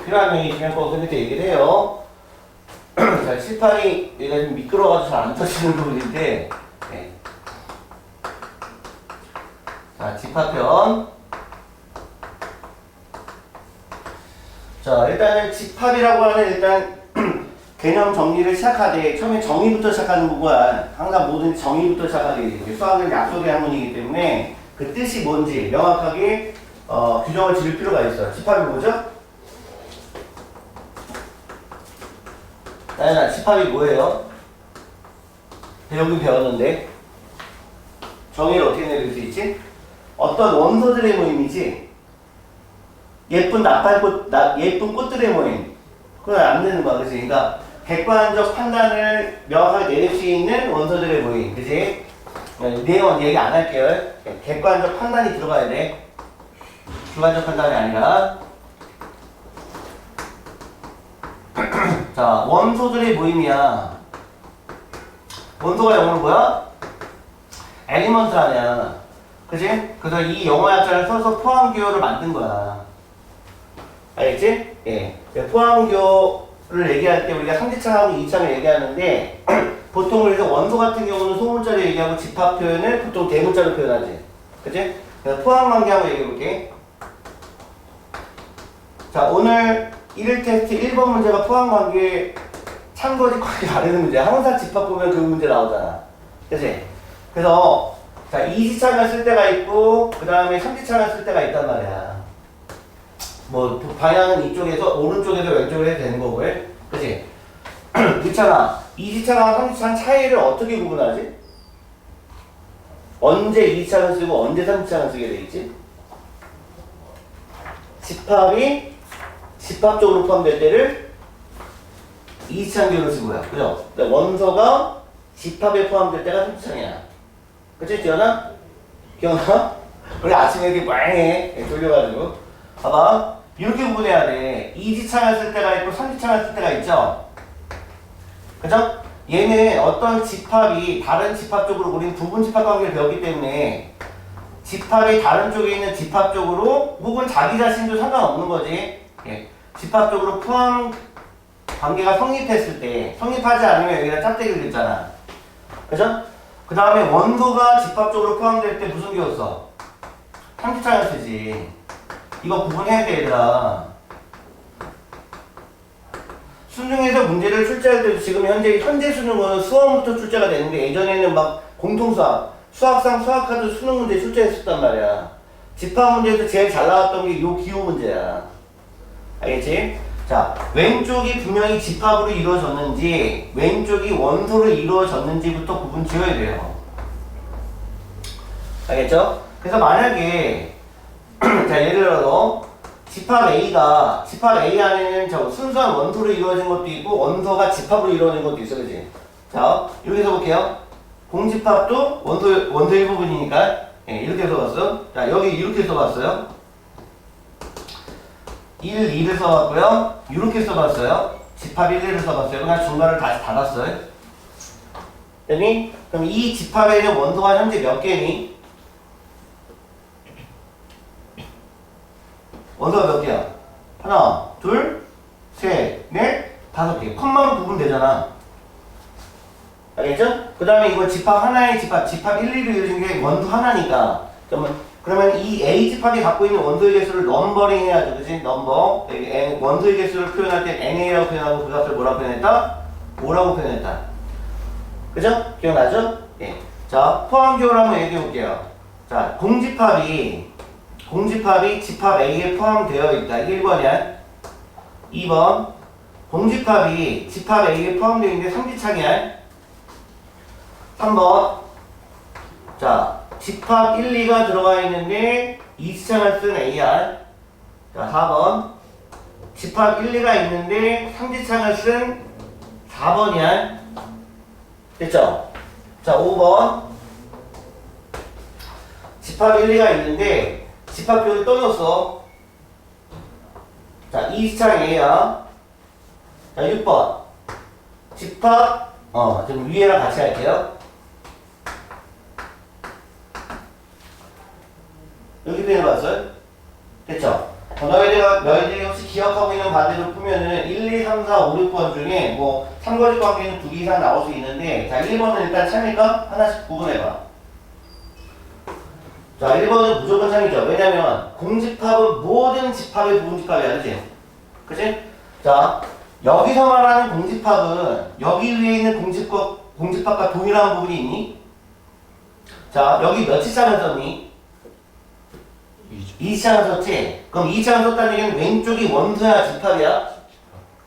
필요한 명이 있으면 꼭 밑에 얘기를 해요. 자, 칠판이 얘가 좀 미끄러워가지고 잘 안 터지는 부분인데, 네. 자, 집합편. 자, 일단은 집합이라고 하는 일단 개념 정리를 시작하되 처음에 정의부터 시작하는 부분은 항상 모든 정의부터 시작하게 되죠. 수학은 약속의 학문이기 때문에 그 뜻이 뭔지 명확하게 규정을 지을 필요가 있어요. 집합이 뭐죠? 나연아, 집합이 뭐예요? 배우긴 배웠는데 정의를 어떻게 내릴 수 있지? 어떤 원소들의 모임이지 예쁜 예쁜 꽃들의 모임 그건 안 되는 거야, 그치? 그러니까 객관적 판단을 명확하게 내릴 수 있는 원소들의 모임, 그치? 내용은 얘기 안 할게요. 객관적 판단이 들어가야 돼. 주관적 판단이 아니라. 자, 원소들의 모임이야. 원소가 영어로 뭐야? 엘리먼트 아니야. 그치? 그래서 이 영어 약자를 써서 포함교를 만든 거야. 알겠지? 예. 포함교를 얘기할 때 우리가 3지창하고 2지창을 얘기하는데 보통 그래서 원소 같은 경우는 소문자로 얘기하고 집합 표현을 보통 대문자로 표현하지. 그치? 그래서 포함관계 한번 얘기해볼게. 자, 오늘 1일 테스트 1번 문제가 포함관계 참고지 거의 다르는 문제야. 항상 집합 보면 그 문제 나오잖아. 그치? 그래서 자, 2지창을 쓸 때가 있고 그 다음에 3지창을 쓸 때가 있단 말이야. 뭐 방향은 이쪽에서 오른쪽에서 왼쪽으로 해도 되는 거고, 그치? 그렇잖아. 2지창과 3지창 차이를 어떻게 구분하지? 언제 2지창을 쓰고 언제 3지창을 쓰게 돼 있지? 집합이 집합적으로 포함될 때를 2지창 기호를 쓰고요. 그죠? 원소가 집합에 포함될 때가 3지창이야. 그치? 기억나? 기억나? 우리 아침에 이렇게 꽝해. 돌려가지고. 봐봐. 이렇게 구분해야 돼. 2지창을 쓸 때가 있고 3지창을 쓸 때가 있죠? 그죠? 얘는 어떤 집합이 다른 집합 쪽으로 우리는 부분 집합 관계를 배웠기 때문에 집합이 다른 쪽에 있는 집합 쪽으로 혹은 자기 자신도 상관없는 거지. 예. 집합 쪽으로 포함 관계가 성립했을 때 성립하지 않으면 여기다 짝대기를 그렸잖아. 그죠? 그 다음에 원소가 집합 쪽으로 포함될 때 무슨 기호 써? 3지창을 쓰지. 이거 구분해야 돼, 얘들아. 수능에서 문제를 출제할 때 지금 현재 수능은 수험부터 출제가 되는데 예전에는 막 공통수학, 수학상 수학카드 수능 문제 출제했었단 말이야. 집합 문제에서 제일 잘 나왔던 게 요 기호 문제야. 알겠지? 자, 왼쪽이 분명히 집합으로 이루어졌는지 왼쪽이 원소로 이루어졌는지부터 구분 지어야 돼요. 알겠죠? 그래서 만약에 자, 예를 들어서 집합 A 안에는 순수한 원소로 이루어진 것도 있고 원소가 집합으로 이루어진 것도 있어, 그치? 자, 이렇게 써볼게요. 공집합도 원소 일부분이니까 예, 이렇게 써봤어. 자, 여기 이렇게 써봤어요. 1, 2를 써봤고요. 이렇게 써봤어요. 집합 1, 2를 써봤어요. 그냥 중간을 다시 닫았어요. 됐니? 그럼 이 집합에는 원소가 현재 몇 개니? 원소가 몇 개야? 하나, 둘, 셋, 넷, 5개. 컴마로 구분되잖아. 알겠죠? 그 다음에 이거 집합 하나의 집합 1, 2를 이루어진 게 원소 하나니까. 그러면 이 A 집합이 갖고 있는 원소의 개수를 넘버링 해야죠. 그치? 넘버. 원소의 개수를 표현할 때 NA라고 표현하고 그 값을 뭐라고 표현했다? 5라고 표현했다. 그죠? 기억나죠? 예. 자, 포함교를 한번 얘기해 볼게요. 자, 공집합이 집합 A에 포함되어 있다. 1번이야. 2번. 공집합이 집합 A에 포함되어 있는데 3지창이야. 3번. 자, 집합 1, 2가 들어가 있는데 2지창을 쓴 A야. 자, 4번. 집합 1, 2가 있는데 3지창을 쓴 4번이야. 됐죠? 자, 5번. 집합 1, 2가 있는데 집합표를 떠줬어. 자, 2지창 A야. 자, 6번. 집합, 지금 위에랑 같이 할게요. 여기 표현해봤어요? 됐죠? 너희들이 혹시 기억하고 있는 바대로 풀면은 1, 2, 3, 4, 5, 6번 중에 뭐 삼거리 관계는 2개 이상 나올 수 있는데 자 1번은 일단 참일까? 하나씩 구분해봐. 자 1번은 무조건 참이죠. 왜냐면 공집합은 모든 집합의 부분집합이야. 그치? 그치? 자 여기서 말하는 공집합은 여기 위에 있는 공집합과 동일한 부분이 있니? 자 여기 몇 치장을 썼니? 2치장을 썼지? 그럼 2치장을 썼다는 얘기는 왼쪽이 원소야 집합이야?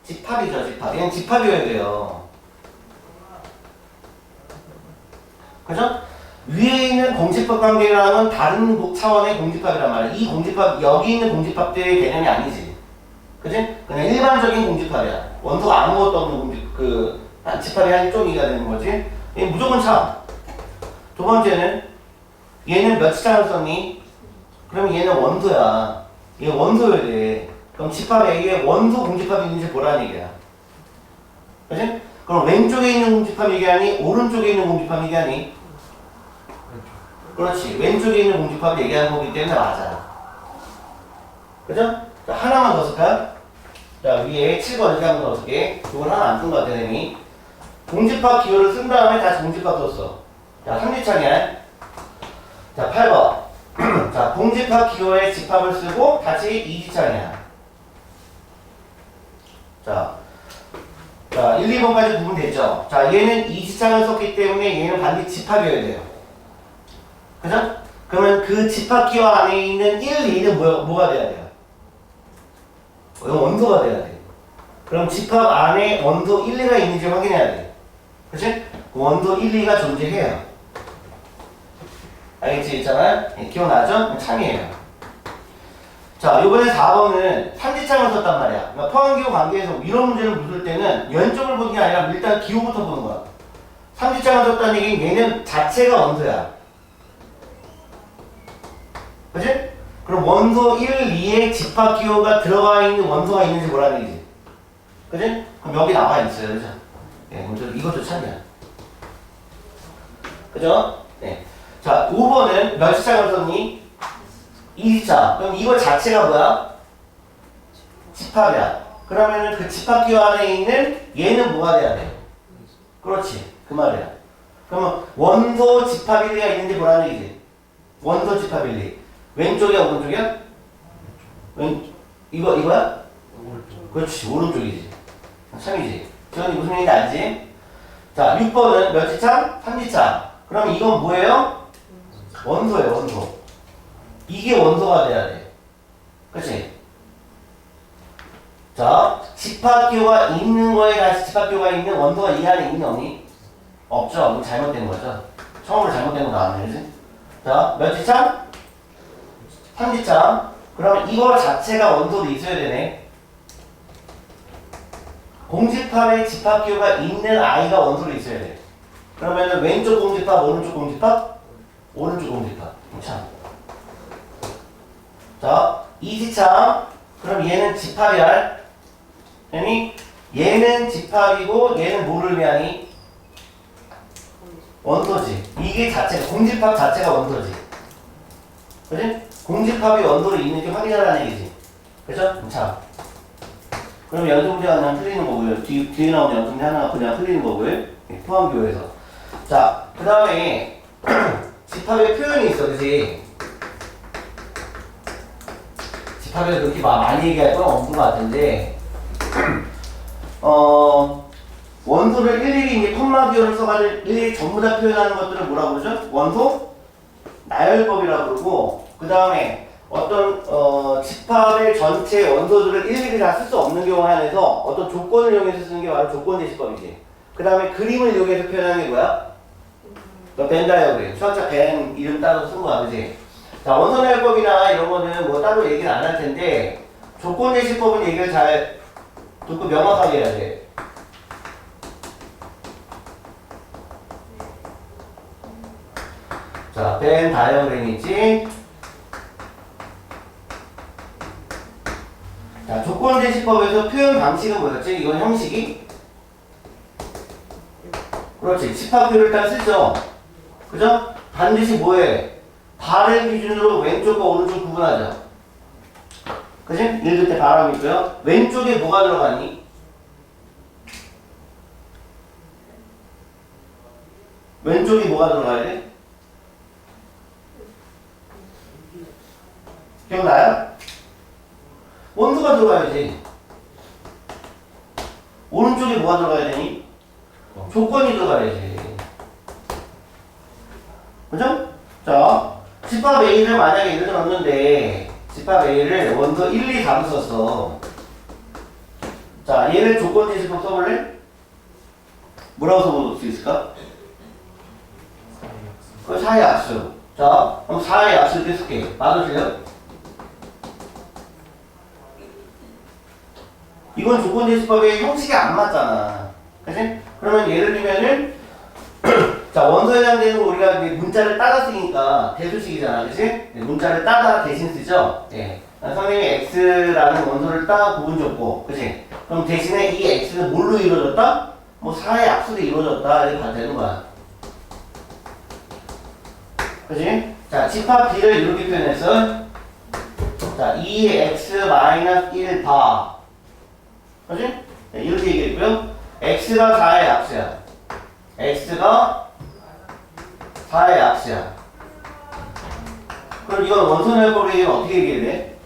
집합이죠 집합. 얘는 집합이어야 돼요. 그죠? 위에 있는 공집합 관계랑은 다른 차원의 공집합이란 말이야. 이 공집합, 여기 있는 공집합들의 개념이 아니지. 그지? 그냥 일반적인 공집합이야. 원소가 아무것도 없는 집합이 한 쪽이가 되는 거지. 얘 무조건 참. 두 번째는 얘는 몇 치장을 썼니? 그러면 얘는 원소야. 얘 원소여야 돼. 그럼 집합에 이게 원소 공집합이 있는지 보라는 얘기야. 그지? 그럼 왼쪽에 있는 공집합 얘기하니? 오른쪽에 있는 공집합 얘기하니? 그렇지. 왼쪽에 있는 공집합을 얘기하는 거기 때문에 맞아. 그죠? 자, 하나만 더 쓸까요? 자, 위에 7번 이렇게 한번 더 쓸게. 이건 하나 안 쓴 것 같아, 쌤이. 공집합 기호를 쓴 다음에 다시 공집합 썼어. 자, 3지창이야. 자, 8번. 자, 공집합 기호에 집합을 쓰고 다시 2지창이야. 자, 1, 2번까지 구분됐죠? 자, 얘는 2지창을 썼기 때문에 얘는 반드시 집합이어야 돼요. 그죠? 그러면 그 집합 기호 안에 있는 1, 2는 뭐가 돼야 돼요? 이건 원소가 돼야 돼. 그럼 집합 안에 원소 1, 2가 있는지 확인해야 돼. 그치? 원소 1, 2가 존재해요. 알겠지? 있잖아? 기억나죠? 참이에요. 자, 요번에 4번은 3지창을 썼단 말이야. 그러니까 포함기호 관계에서 이런 문제를 물을 때는 연적을 보는 게 아니라 일단 기호부터 보는 거야. 3지창을 썼다는 얘기는 얘는 자체가 원소야. 그치? 그럼 원소 1, 2에 집합 기호가 들어가 있는 원소가 있는지 보라는 얘기지. 그치? 그럼 여기 나와 있어요. 그죠? 네, 이것도 참이야. 그죠? 네. 자, 5번은 몇 지창을 썼니? 2지창. 그럼 이거 자체가 뭐야? 집합이야. 그러면은 그 집합 기호 안에 있는 얘는 뭐가 돼야 돼? 그렇지. 그 말이야. 그러면 원소 집합 1, 2가 있는지 보라는 얘기지. 원소 집합 1, 2. 왼쪽이야, 오른쪽이야? 이거야? 오른쪽. 그렇지, 오른쪽이지. 참이지. 지원이 무슨 얘기인지 알지? 자, 6번은 몇 지창? 3지창. 그럼 이건 뭐예요? 원소예요, 원소. 이게 원소가 돼야 돼. 그치? 자, 집합기호가 있는 거에 다시 집합기호가 있는 원소가 이 안에 있니, 없니? 없죠. 잘못된 거죠. 처음으로 잘못된 거 나왔네, 그치? 자, 몇 지창? 3지창. 그러면 이거 자체가 원소도 있어야 되네. 공집합에 집합기호가 있는 아이가 원소로 있어야 돼. 그러면은 왼쪽 공집합, 오른쪽 공집합? 오른쪽 공집합. 참. 자, 2지창. 그럼 얘는 집합이야. 아니, 얘는 집합이고 얘는 뭐를 의미하니? 원소지. 이게 자체가, 공집합 자체가 원소지. 그지? 공집합이 원소로 있는지 확인하라는 얘기지. 그죠? 자. 그럼 연습문제가 그냥 틀리는 거고요. 뒤에 나오는 연습문제 하나가 그냥 틀리는 거고요. 포함교에서. 자, 그 다음에 집합의 표현이 있어, 그지? 집합에서 그렇게 많이 얘기할 건 없는 것 같은데, 원소를 일일이 이제 콤마 기호를 써가지고 일일이 전부 다 표현하는 것들을 뭐라고 그러죠? 원소 나열법이라고 그러고, 그 다음에 어떤 집합의 전체 원소들을 일일이 다 쓸 수 없는 경우 안에서 어떤 조건을 이용해서 쓰는 게 바로 조건 제시법이지. 그 다음에 그림을 이용해서 표현하는 게 뭐야? 벤 다이어그램. 수학자 벤 이름 따로 쓴 거야, 그지? 자, 원소 나열법이나 이런 거는 뭐 따로 얘기는 안 할 텐데, 조건 제시법은 얘기를 잘 듣고 명확하게 해야 돼. 자, 벤 다이어그램 있지? 자, 조건 제시법에서 표현 방식은 뭐였지? 이건 형식이? 그렇지. 집합표를 일단 쓰죠. 그죠? 반드시 뭐해? 발을 기준으로 왼쪽과 오른쪽 구분하죠. 그치? 1 그때 바람이 있고요. 왼쪽에 뭐가 들어가니? 왼쪽에 뭐가 들어가야 돼? 기억나요? 원소가 들어가야지. 오른쪽에 뭐가 들어가야 되니? 조건이 들어가야지. 그죠? 자, 집합 A를 만약에 예를 들어 넣는데 집합 A를 원소 1, 2, 4로 썼어. 자, 얘를 조건지 집합 써볼래? 뭐라고 써볼 수 있을까? 그 4의 약수. 자, 그럼 4의 약수 이렇게 쓸게. 맞아, 틀려? 이건 조건지 집합의 형식이 안 맞잖아. 그치? 그러면 예를 들면은 자, 원소에 해당되는 거 우리가 이제 문자를 따라 쓰니까 대수식이잖아. 그치? 문자를 따라 대신 쓰죠? 예. 선생님이 x라는 원소를 따 구분 줬고, 그치? 그럼 대신에 이 x는 뭘로 이루어졌다? 뭐 4의 약수로 이루어졌다. 이렇게 봐도 되는 거야. 그치? 자, 집합 b를 이렇게 표현했어. 자, 2x-1 바. 그치? 네, 이렇게 얘기했고요. x가 4의 약수야. x가 4의 약수야. 그럼 이건 원소멸법으로 얘기하면 어떻게 얘기해야 돼?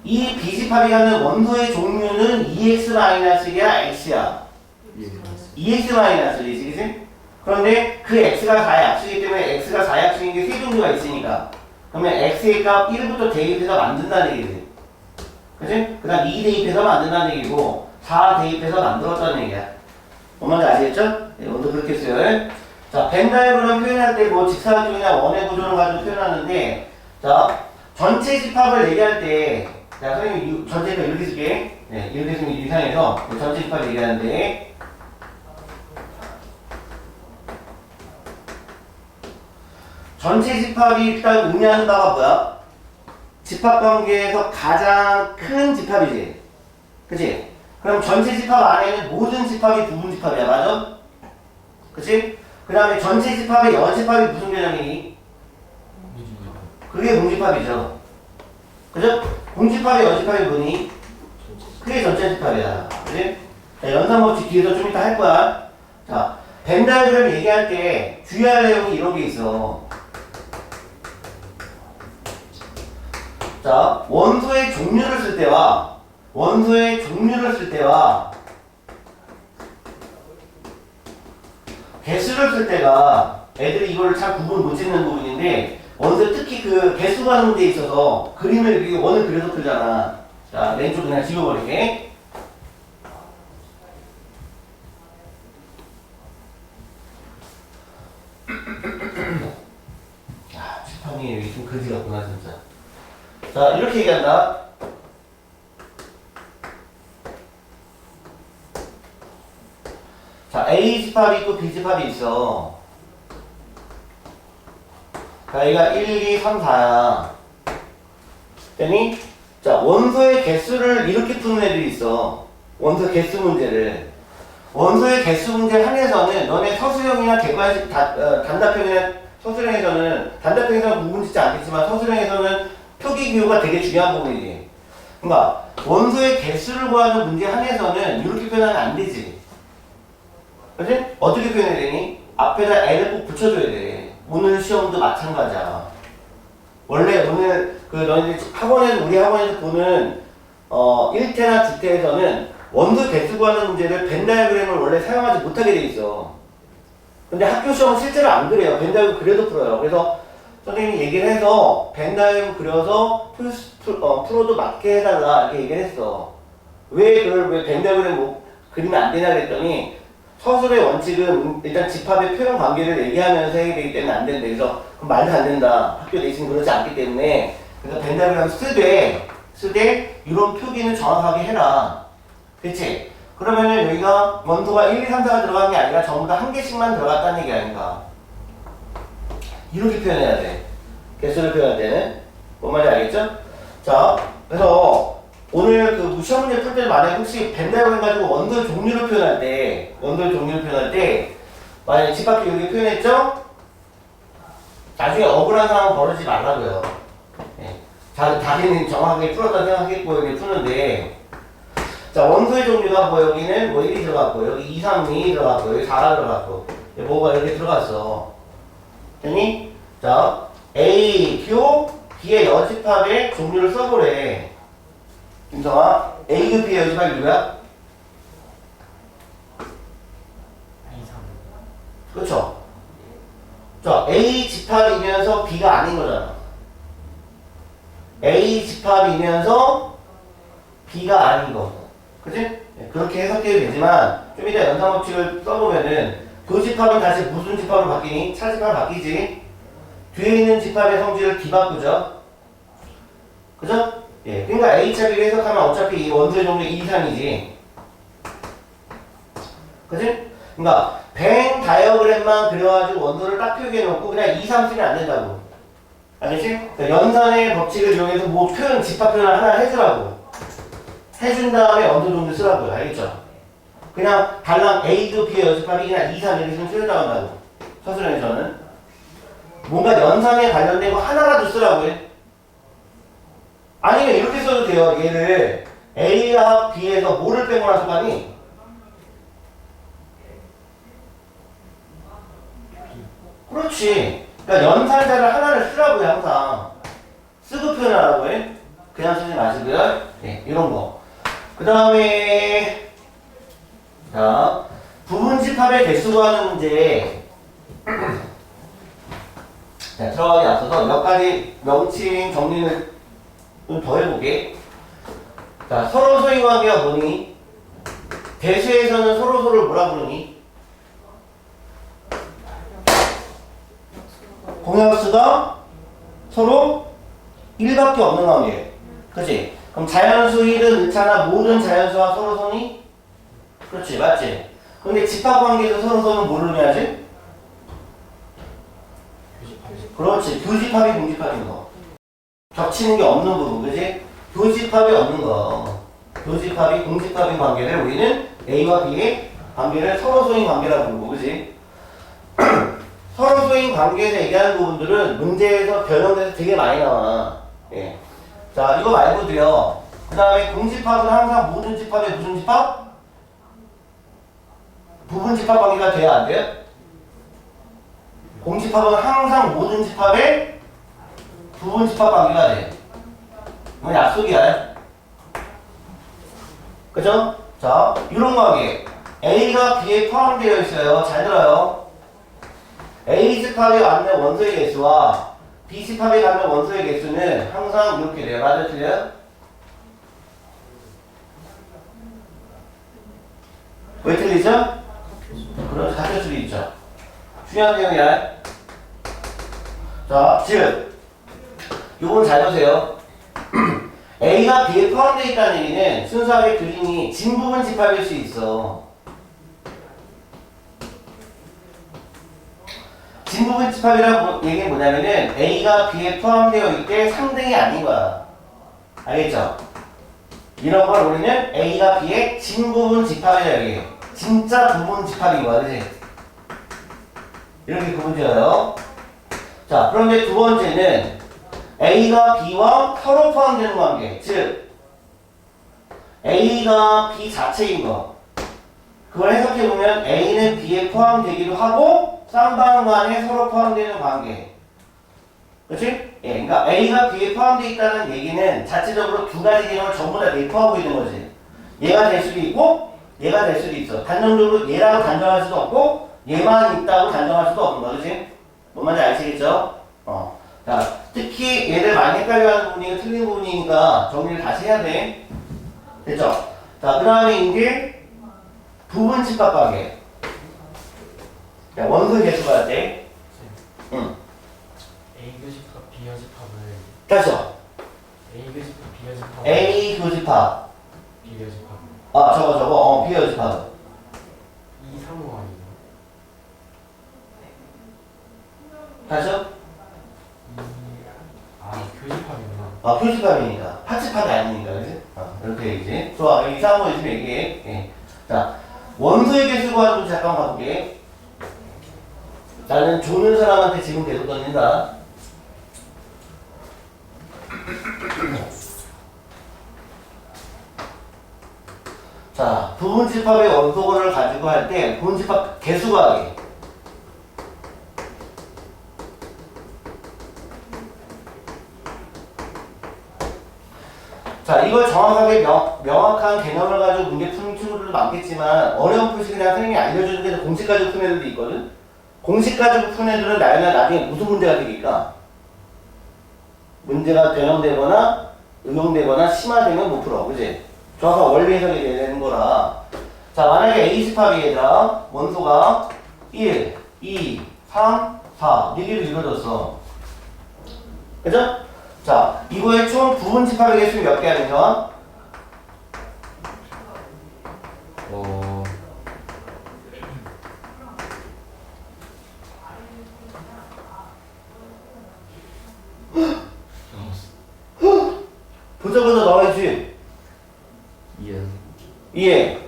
이 비집합이 갖는 원소의 종류는 2x-1이야, x야? 2x-1이지, 그치? 그런데 그 x가 4의 약수이기 때문에 x가 4의 약수인 게 세 종류가 있으니까 그러면 x의 값 1부터 대입해서 만든다는 얘기지. 그치? 그 다음 2 대입해서 만든다는 얘기고 4 대입해서 만들었다는 얘기야. 뭔 말인지 아시겠죠? 네, 오늘 그렇게 써요. 자, 벤 다이어그램 표현할 때 뭐 직사각형이나 원의 구조를 가지고 표현하는데, 자, 전체 집합을 얘기할 때, 자, 선생님 전체 집합 이렇게 쓸게. 네, 이렇게 쓰면 이상해서 전체 집합 얘기하는데, 전체 집합이 일단 의미하는 바가 뭐야? 집합 관계에서 가장 큰 집합이지. 그치? 그럼 전체 집합 안에는 모든 집합이 부분 집합이야. 맞아? 그치? 그 다음에 전체 집합의 여집합이 무슨 개념이니? 그게 공집합이죠. 그죠? 공집합의 여집합이 뭐니? 그게 전체 집합이야. 그치? 자, 연산법칙 뒤에서 좀 이따 할 거야. 자, 벤 다이어그램 얘기할 때 주의할 내용이 이런 게 있어. 자, 원소의 종류를 쓸 때와 개수를 쓸 때가 애들이 이걸 잘 구분 못 짓는 부분인데 원소 특히 그 개수 가는 데 있어서 그림을 이렇게 원을 그려서 풀잖아. 자, 왼쪽 그냥 지워버리게. 아, 칠판이 여기 좀 그지 같구나 진짜. 자, 이렇게 얘기한다. 자, A 집합이 있고 B 집합이 있어. 자, 여기가 1, 2, 3, 4야. 그랬더니, 자, 원소의 개수를 이렇게 푸는 애들이 있어. 원소 개수 문제를. 원소의 개수 문제 한에서는 너네 서술형이나 객관식 단답형이나 서술형에서는 단답형에서는 구분 짓지 않겠지만 서술형에서는 표기 기호가 되게 중요한 부분이지. 그러니까 원소의 개수를 구하는 문제 한에서는 이렇게 표현하면 안 되지. 그치? 어떻게 표현해야 되니? 앞에다 L을 꼭 붙여줘야 돼. 오늘 시험도 마찬가지야. 원래 오늘 그 너희들 학원에서 우리 학원에서 보는 1태나 2태에서는 원소 개수 구하는 문제를 벤 다이어그램을 원래 사용하지 못하게 돼 있어. 근데 학교 시험은 실제로 안 그래요. 벤 다이어그램 그래도 풀어요. 그래서 선생님이 얘기를 해서 벤 다이어그램 그려서 풀어도 맞게 해달라 이렇게 얘기를 했어. 왜 그걸 왜 벤 다이어그램 뭐 그리면 안 되냐 그랬더니 서술의 원칙은 일단 집합의 표현 관계를 얘기하면서 해야 되기 때문에 안 된다. 그래서 그럼 말도 안 된다. 학교 내신은 그렇지 않기 때문에 그래서 벤 다이어그램 쓰되 이런 표기는 정확하게 해라. 그치? 그러면은 여기가 원소가 1, 2, 3, 4가 들어간 게 아니라 전부 다 한 개씩만 들어갔다는 얘기 아닌가. 이렇게 표현해야 돼. 개수를 표현할 때는. 뭔 말인지 알겠죠? 자, 그래서 오늘 그 시험 문제 풀 때는 만약에 혹시 벤 다이어그램 가지고 원소 종류를 표현할 때 만약에 집합 이렇게 표현했죠? 나중에 억울한 상황 벌어지지 말라고요. 네. 자기는 정확하게 풀었다 생각했고 이렇게 푸는데 자 원소의 종류가 뭐 여기는 뭐 1이 들어갔고 여기 2, 3, 2 들어갔고 여기 4가 들어갔고 뭐가 이렇게 들어갔어. 됐니? 자 A, Q, B의 여집합의 종류를 써보래. 김성아 A, Q, B의 여집합이 누구야? 2, 3. 그렇죠. 자 A 집합이면서 B가 아닌 거잖아. A 집합이면서 B가 아닌 거. 그치? 네, 그렇게 해석해도 되지만 좀 이따 연산법칙을 써보면은 그 집합은 다시 무슨 집합으로 바뀌니? 차집합으로 바뀌지. 뒤에 있는 집합의 성질을 뒤바꾸죠. 그죠? 예, 그러니까 A차비를 해석하면 어차피 이 원소의 종류 2, 3이지. 그치? 그러니까 뱅 다이어그램만 그려가지고 원소를 딱 표기해놓고 그냥 2, 3 쓰면 안 된다고. 알겠지? 그러니까 연산의 법칙을 이용해서 뭐 표현, 집합 표현을 하나 해주라고. 해준 다음에 원소 종류 쓰라고요. 알겠죠? 그냥 달랑 A도 B의 여집합이 그냥 2, 3 이렇게 쓰면 틀렸다고 한다고. 서술형에서는. 뭔가 연산에 관련된 거 하나라도 쓰라고 해. 아니면 이렇게 써도 돼요. 얘를 A와 B에서 뭐를 빼고 나서 가니? 그렇지. 그러니까 연산자를 하나를 쓰라고요. 항상. 쓰고 표현하라고 해. 그냥 쓰지 마시고요. 네, 이런 거. 그 다음에 자 부분집합의 개수 구하는 문제. 자, 들어가기 앞서서 몇 가지 명칭 정리를 좀 더 해보게. 자, 서로 소위 관계가 뭐니? 대수에서는 서로를 뭐라 부르니? 공약수가 서로 1밖에 없는 관계. 그치? 그럼 자연수이든 의차나 모든 자연수와 서로선이? 그렇지, 맞지? 근데 집합관계에서 서로선은 뭐를 의미하지? 그렇지, 교집합이 공집합인 거. 겹치는 게 없는 부분, 그지? 교집합이 없는 거. 교집합이 공집합인 관계를 우리는 A와 B의 관계를 서로소인 관계라고 부르고, 그지? 서로소인 관계에서 얘기하는 부분들은 문제에서 변형돼서 되게 많이 나와. 예. 자, 이거 말고도요. 그 다음에 공집합은 항상 모든 집합의 무슨 집합? 부분 집합 관계가 돼야 안 돼요? 공집합은 항상 모든 집합의 부분 집합 관계가 돼. 이건 약속이야. 그죠? 자, 이런 관계. A가 B에 포함되어 있어요. 잘 들어요. A 집합에 갖는 원소의 개수와 B 집합에 갖는 원소의 개수는 항상 이렇게 돼요. 맞아요? 틀려요? 왜 틀리죠? 그럼 같을 수도 있죠. 중요한 내용이야. 자, 즉 요건 잘 보세요. A가 B에 포함되어 있다는 얘기는 순수하게 그림이 진부분 집합일 수 있어. 진부분 집합이라는 얘기는 뭐냐면은 A가 B에 포함되어 있게 상등이 아닌 거야. 알겠죠? 이런 걸 우리는 A가 B의 진부분 집합이라고 얘기해요. 진짜 부분 집합인 거야, 그치? 이렇게 구분 지어요. 자, 그런데 두 번째는 A가 B와 서로 포함되는 관계. 즉, A가 B 자체인 거. 그걸 해석해보면 A는 B에 포함되기도 하고 쌍방간에 서로 포함되는 관계. 그치? 예, 그러니까 A가 B에 포함되어 있다는 얘기는 자체적으로 두 가지 개념을 전부 다 내포하고 있는 거지. 얘가 될 수도 있고 얘가 될 수도 있어. 단정적으로 얘라고 단정할 수도 없고 얘만 있다고 단정할 수도 없는 거. 그치? 뭔 말인지 아시겠죠? 자, 특히 얘들 많이 헷갈려하는 부분이 틀린 부분이니까 정리를 다시 해야 돼. 됐죠? 자, 그 다음에 이제 부분 집합 관계. 자, 원소 개수 할 때. 응. A 교집합, B 교집합을 다시요. A 교집합, B 교집합, A 교집합. B 교집합 아, 저거. B 교집합. 2, 3, 5 아니에요? 다시요. 교집합이구나. 아, 교집합이니까. 파집합이 아니니까, 그지? 이렇게 얘기지. 좋아. 이 상황을 좀 얘기해. 예. 자, 원소의 개수 구하는 문제 잠깐 봐볼게. 나는 조는 사람한테 지금 계속 던진다. 자, 부분집합의 원소근을 가지고 할 때 부분집합 개수 구하기. 자, 이걸 정확하게 명확한 개념을 가지고 문제 푸는 친구들도 많겠지만 어려운 표시 그냥 선생님이 알려주는 게 공식 가지고 푸는 애들도 있거든. 공식 가지고 푸는 애들은 나중에 무슨 문제가 되니까 문제가 변형되거나 응용되거나 심화되면 못 풀어. 그지? 정확한 원리 해석이 되는 거라. 자, 만약에 A집합이 얘들아 원소가 1, 2, 3, 4 4개로 이루어졌어. 그죠? 자, 이거의 총 부분집합의 개수 몇 개 하면 보자보자 나와있지? 2에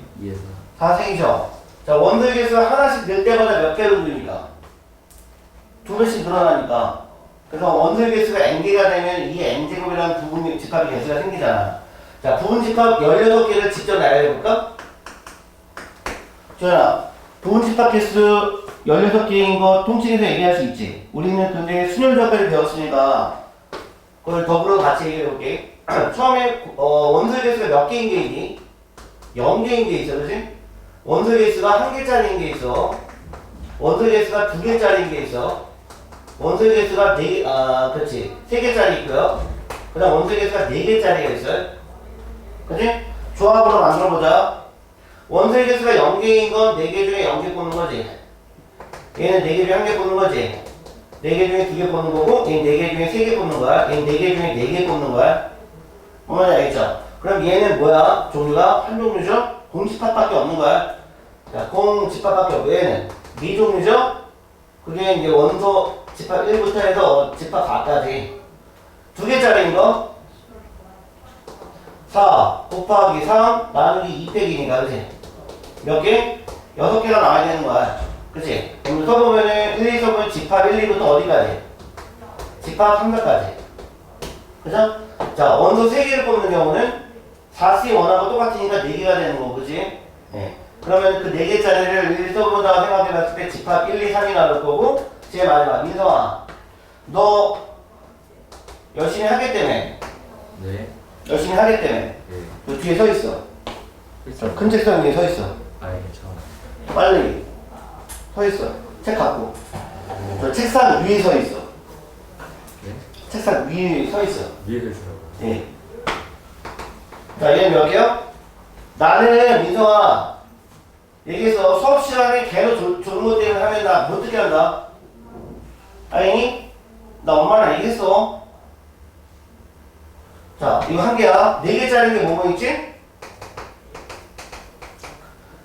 4생이죠. 자, 원소의 개수가 하나씩 늘 때마다 몇 개로 늘립니까? 2배씩 늘어나니까. 그래서 원소의 개수가 n개가 되면 이 n제곱이라는 부분집합의 개수가 생기잖아. 자, 부분집합 16개를 직접 나열해볼까? 조연아, 부분집합 개수 16개인 거 통칭해서 얘기할 수 있지. 우리는 근데 순열조합까지 배웠으니까 그걸 더불어 같이 얘기해볼게. 처음에 원소의 개수가 몇 개인 게 있니? 0개인 게 있어, 그치? 원소의 개수가 1개짜리인 게 있어. 원소의 개수가 2개짜리인 게 있어. 원소의 개수가 3개짜리 있고요. 그 다음 원소의 개수가 4개짜리가 있어요. 그치? 조합으로 만들어보자. 원소의 개수가 0개인 건 4개 중에 0개 뽑는 거지. 얘는 4개 중에 1개 뽑는 거지. 4개 중에 2개 뽑는 거고, 얘는 4개 중에 3개 뽑는 거야. 얘는 4개 중에 4개 뽑는 거야. 뭔지 알겠죠? 그럼 얘는 뭐야? 종류가 한 종류죠? 공집합밖에 없는 거야. 자, 공집합밖에 없고, 얘는 2종류죠? 그게 이제 원소 집합 1부터 해서 집합 4까지 2개짜리인 거 4 곱하기 3 나누기 2 빼기니까 그치? 몇 개? 6개가 나와야 되는 거야. 그치? 그럼 써보면은 1, 2 써보면 집합 1, 2부터 어디까지? 집합 3까지. 그죠? 자, 원소 3개를 뽑는 경우는 4C 원하고 똑같으니까 4개가 되는 거, 그치? 네. 그러면 그 4개짜리를 1 써보다가 생각해봤을 때 집합 1, 2, 3이 나올 거고, 제일 마지막, 민성아. 너 열심히 하겠다며. 네. 열심히 하겠다며. 너 뒤에 서 있어. 큰 책상 위에 서 있어. 괜찮아. 빨리. 서 있어. 책 갖고. 저 책상 위에 서 있어. 네? 책상 위에 서 있어. 위에서 있어요. 예. 자, 얘는 몇 개요? 나는, 민성아. 얘기해서 수업 시간에 걔로 조는 것 때문에 하면 나 못 듣게 한다. 알겠니? 나 엄마랑 얘기했어. 자, 이거 한 개야. 4개짜리 게 뭐뭐 있지?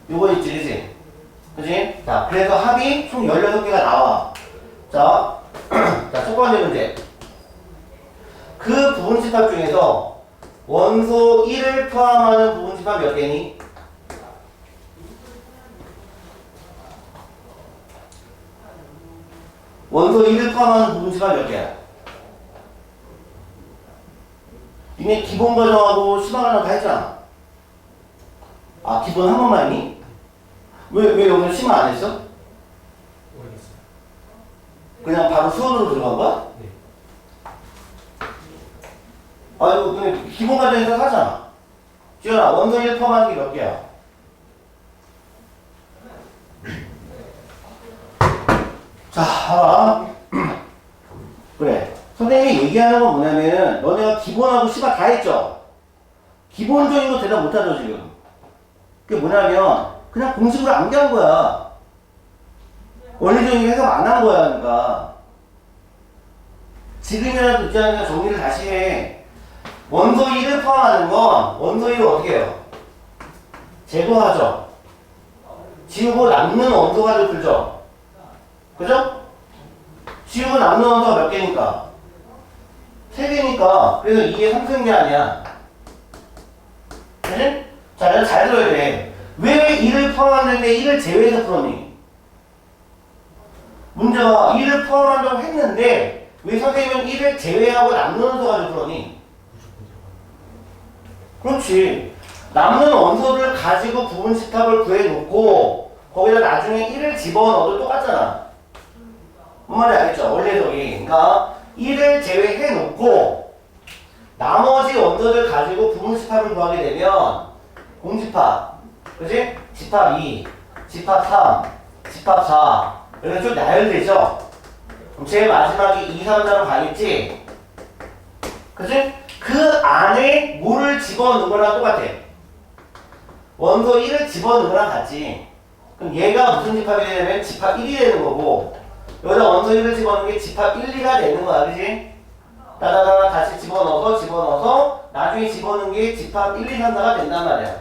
요거 있지, 그치? 그치? 자, 그래서 합이 총 16개가 나와. 자, 자, 첫 번째 문제. 그 부분집합 중에서 원소 1을 포함하는 부분집합 몇 개니? 원소 1을 포함하는 부분집합 몇 개야? 니네 기본 과정하고 시방 과정 다 했잖아. 아, 기본 한 번만 했니? 왜 오늘 시방 안 했어? 모르겠어요. 그냥 바로 수원으로 들어간 거야? 네. 아이고, 그냥 기본 과정에서 하잖아. 지현아, 원소 1 포함하는 게 몇 개야? 자, 봐봐. 그래. 선생님이 얘기하는 건 뭐냐면, 너네가 기본하고 시바 다 했죠? 기본적인 거 대답 못하죠, 지금. 그게 뭐냐면, 그냥 공식으로 암기한 거야. 원리적인 해석 안 한 거야, 그러니까. 지금이라도 듣지 않으니까 정리를 다시 해. 원소 1을 포함하는 건, 원소 1을 어떻게 해요? 제거하죠. 지우고 남는 원소 가지고 풀죠. 그죠? 지우고 남는 원소가 몇 개니까? 3개니까. 그래서 이게 3승이 아니야. 그지? 자, 내가 잘 들어야 돼. 왜 1을 포함하는데 1을 제외해서 풀었니? 문제가 1을 포함한다고 했는데 왜 선생님은 1을 제외하고 남는 원소 가지고 풀었니? 그렇지. 남는 원소를 가지고 부분 집합을 구해놓고 거기다 나중에 1을 집어넣어도 똑같잖아. 뭔 말인지 알겠죠? 원래 저기. 그러니까 1을 제외해놓고 나머지 원소를 가지고 부분 집합을 구하게 되면 공집합, 그지? 집합 2, 집합 3, 집합 4 이렇게 쭉 나열되죠? 그럼 제일 마지막에 2, 3, 4로 가겠지? 그지? 그 안에 뭐를 집어넣은 거랑 똑같아. 원소 1을 집어넣은 거랑 같지. 그럼 얘가 무슨 집합이 되냐면 집합 1이 되는 거고 여기다 원소 1을 집어넣은 게 집합 1, 2가 되는 거야. 그지? 따다다다 다시 집어넣어서 나중에 집어넣은 게 집합 1, 2, 3, 4가 된단 말이야.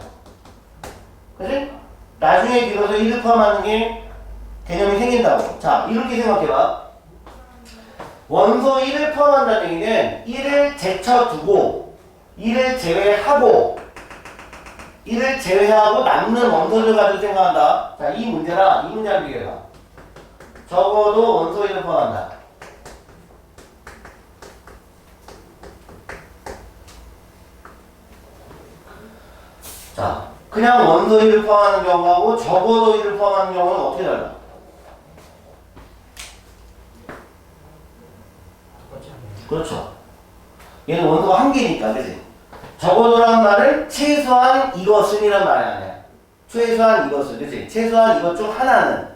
그지? 나중에 비로소 1을 포함하는 게 개념이 생긴다고. 자, 이렇게 생각해봐. 원소 1을 포함한다는 얘기는 1을 제쳐두고 1을 제외하고 남는 원소를 가지고 생각한다. 자, 이 문제랑 이 문제를 비교해봐. 적어도 원소 1을 포함한다. 자, 그냥 원소 1을 포함하는 경우하고 적어도 1을 포함하는 경우는 어떻게 달라? 똑같지 않나요? 그렇죠. 얘는 원소가 한 개니까, 그지? 적어도란 말은 최소한 이것은이란 말이 아니야. 최소한 이것은, 그지? 최소한 이것 중 하나는.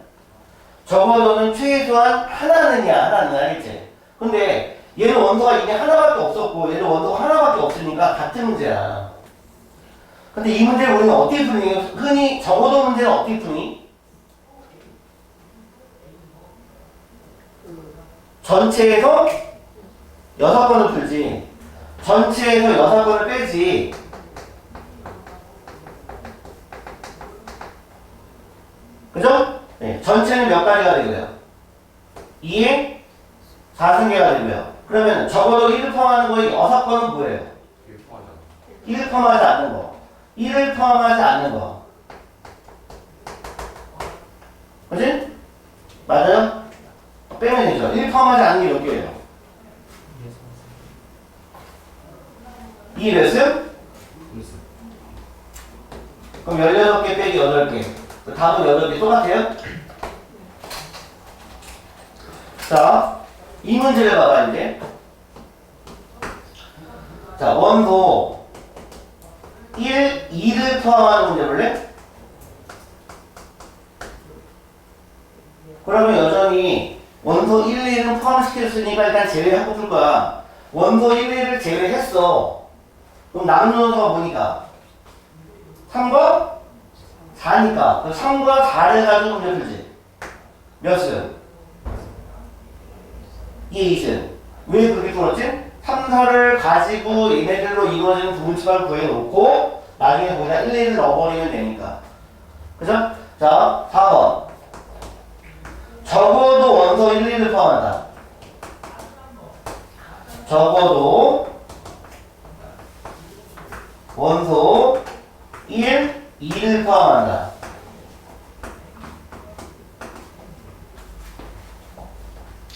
적어도는 최소한 하나는 알겠지? 근데 얘는 원소가 이게 하나밖에 없었고 얘는 원소가 하나밖에 없으니까 같은 문제야. 근데 이 문제를 우리는 어떻게 푸니? 흔히 적어도 문제는 어떻게 푸니? 전체에서 6번을 풀지. 전체에서 6번을 빼지. 그죠? 네, 전체는 몇 가지가 되고요? 2의 4승계가 되고요. 그러면 적어도 1을 포함하는 거의 6번은 뭐예요? 1을 포함하지 않는 거. 1을 포함하지 않는 거. 그지? 맞아요? 빼면 되죠. 1 포함하지 않는 게 몇 개예요? 2 몇승? 그럼 16개 빼기 8개. 그 답은 8개 똑같아요? 자, 이 문제를 봐봐, 이제. 자, 원소 1, 2를 포함하는 문제 볼래? 그러면 여전히 원소 1, 2는 포함시켰으니까 일단 제외하고 풀 거야. 원소 1, 2를 제외했어. 그럼 남는 원소가 뭐니까? 3과 4니까. 그 3과 4를 가지고 문제 풀지. 몇 승? 2승. 왜 그렇게 풀었지? 3, 4를 가지고 얘네들로 이루어지는 부분집합을 구해놓고 나중에 거기다 1, 2를 넣어버리면 되니까. 그죠? 자, 4번. 적어도 원소 1, 2를 포함한다. 적어도 원소 1, 2를 포함한다.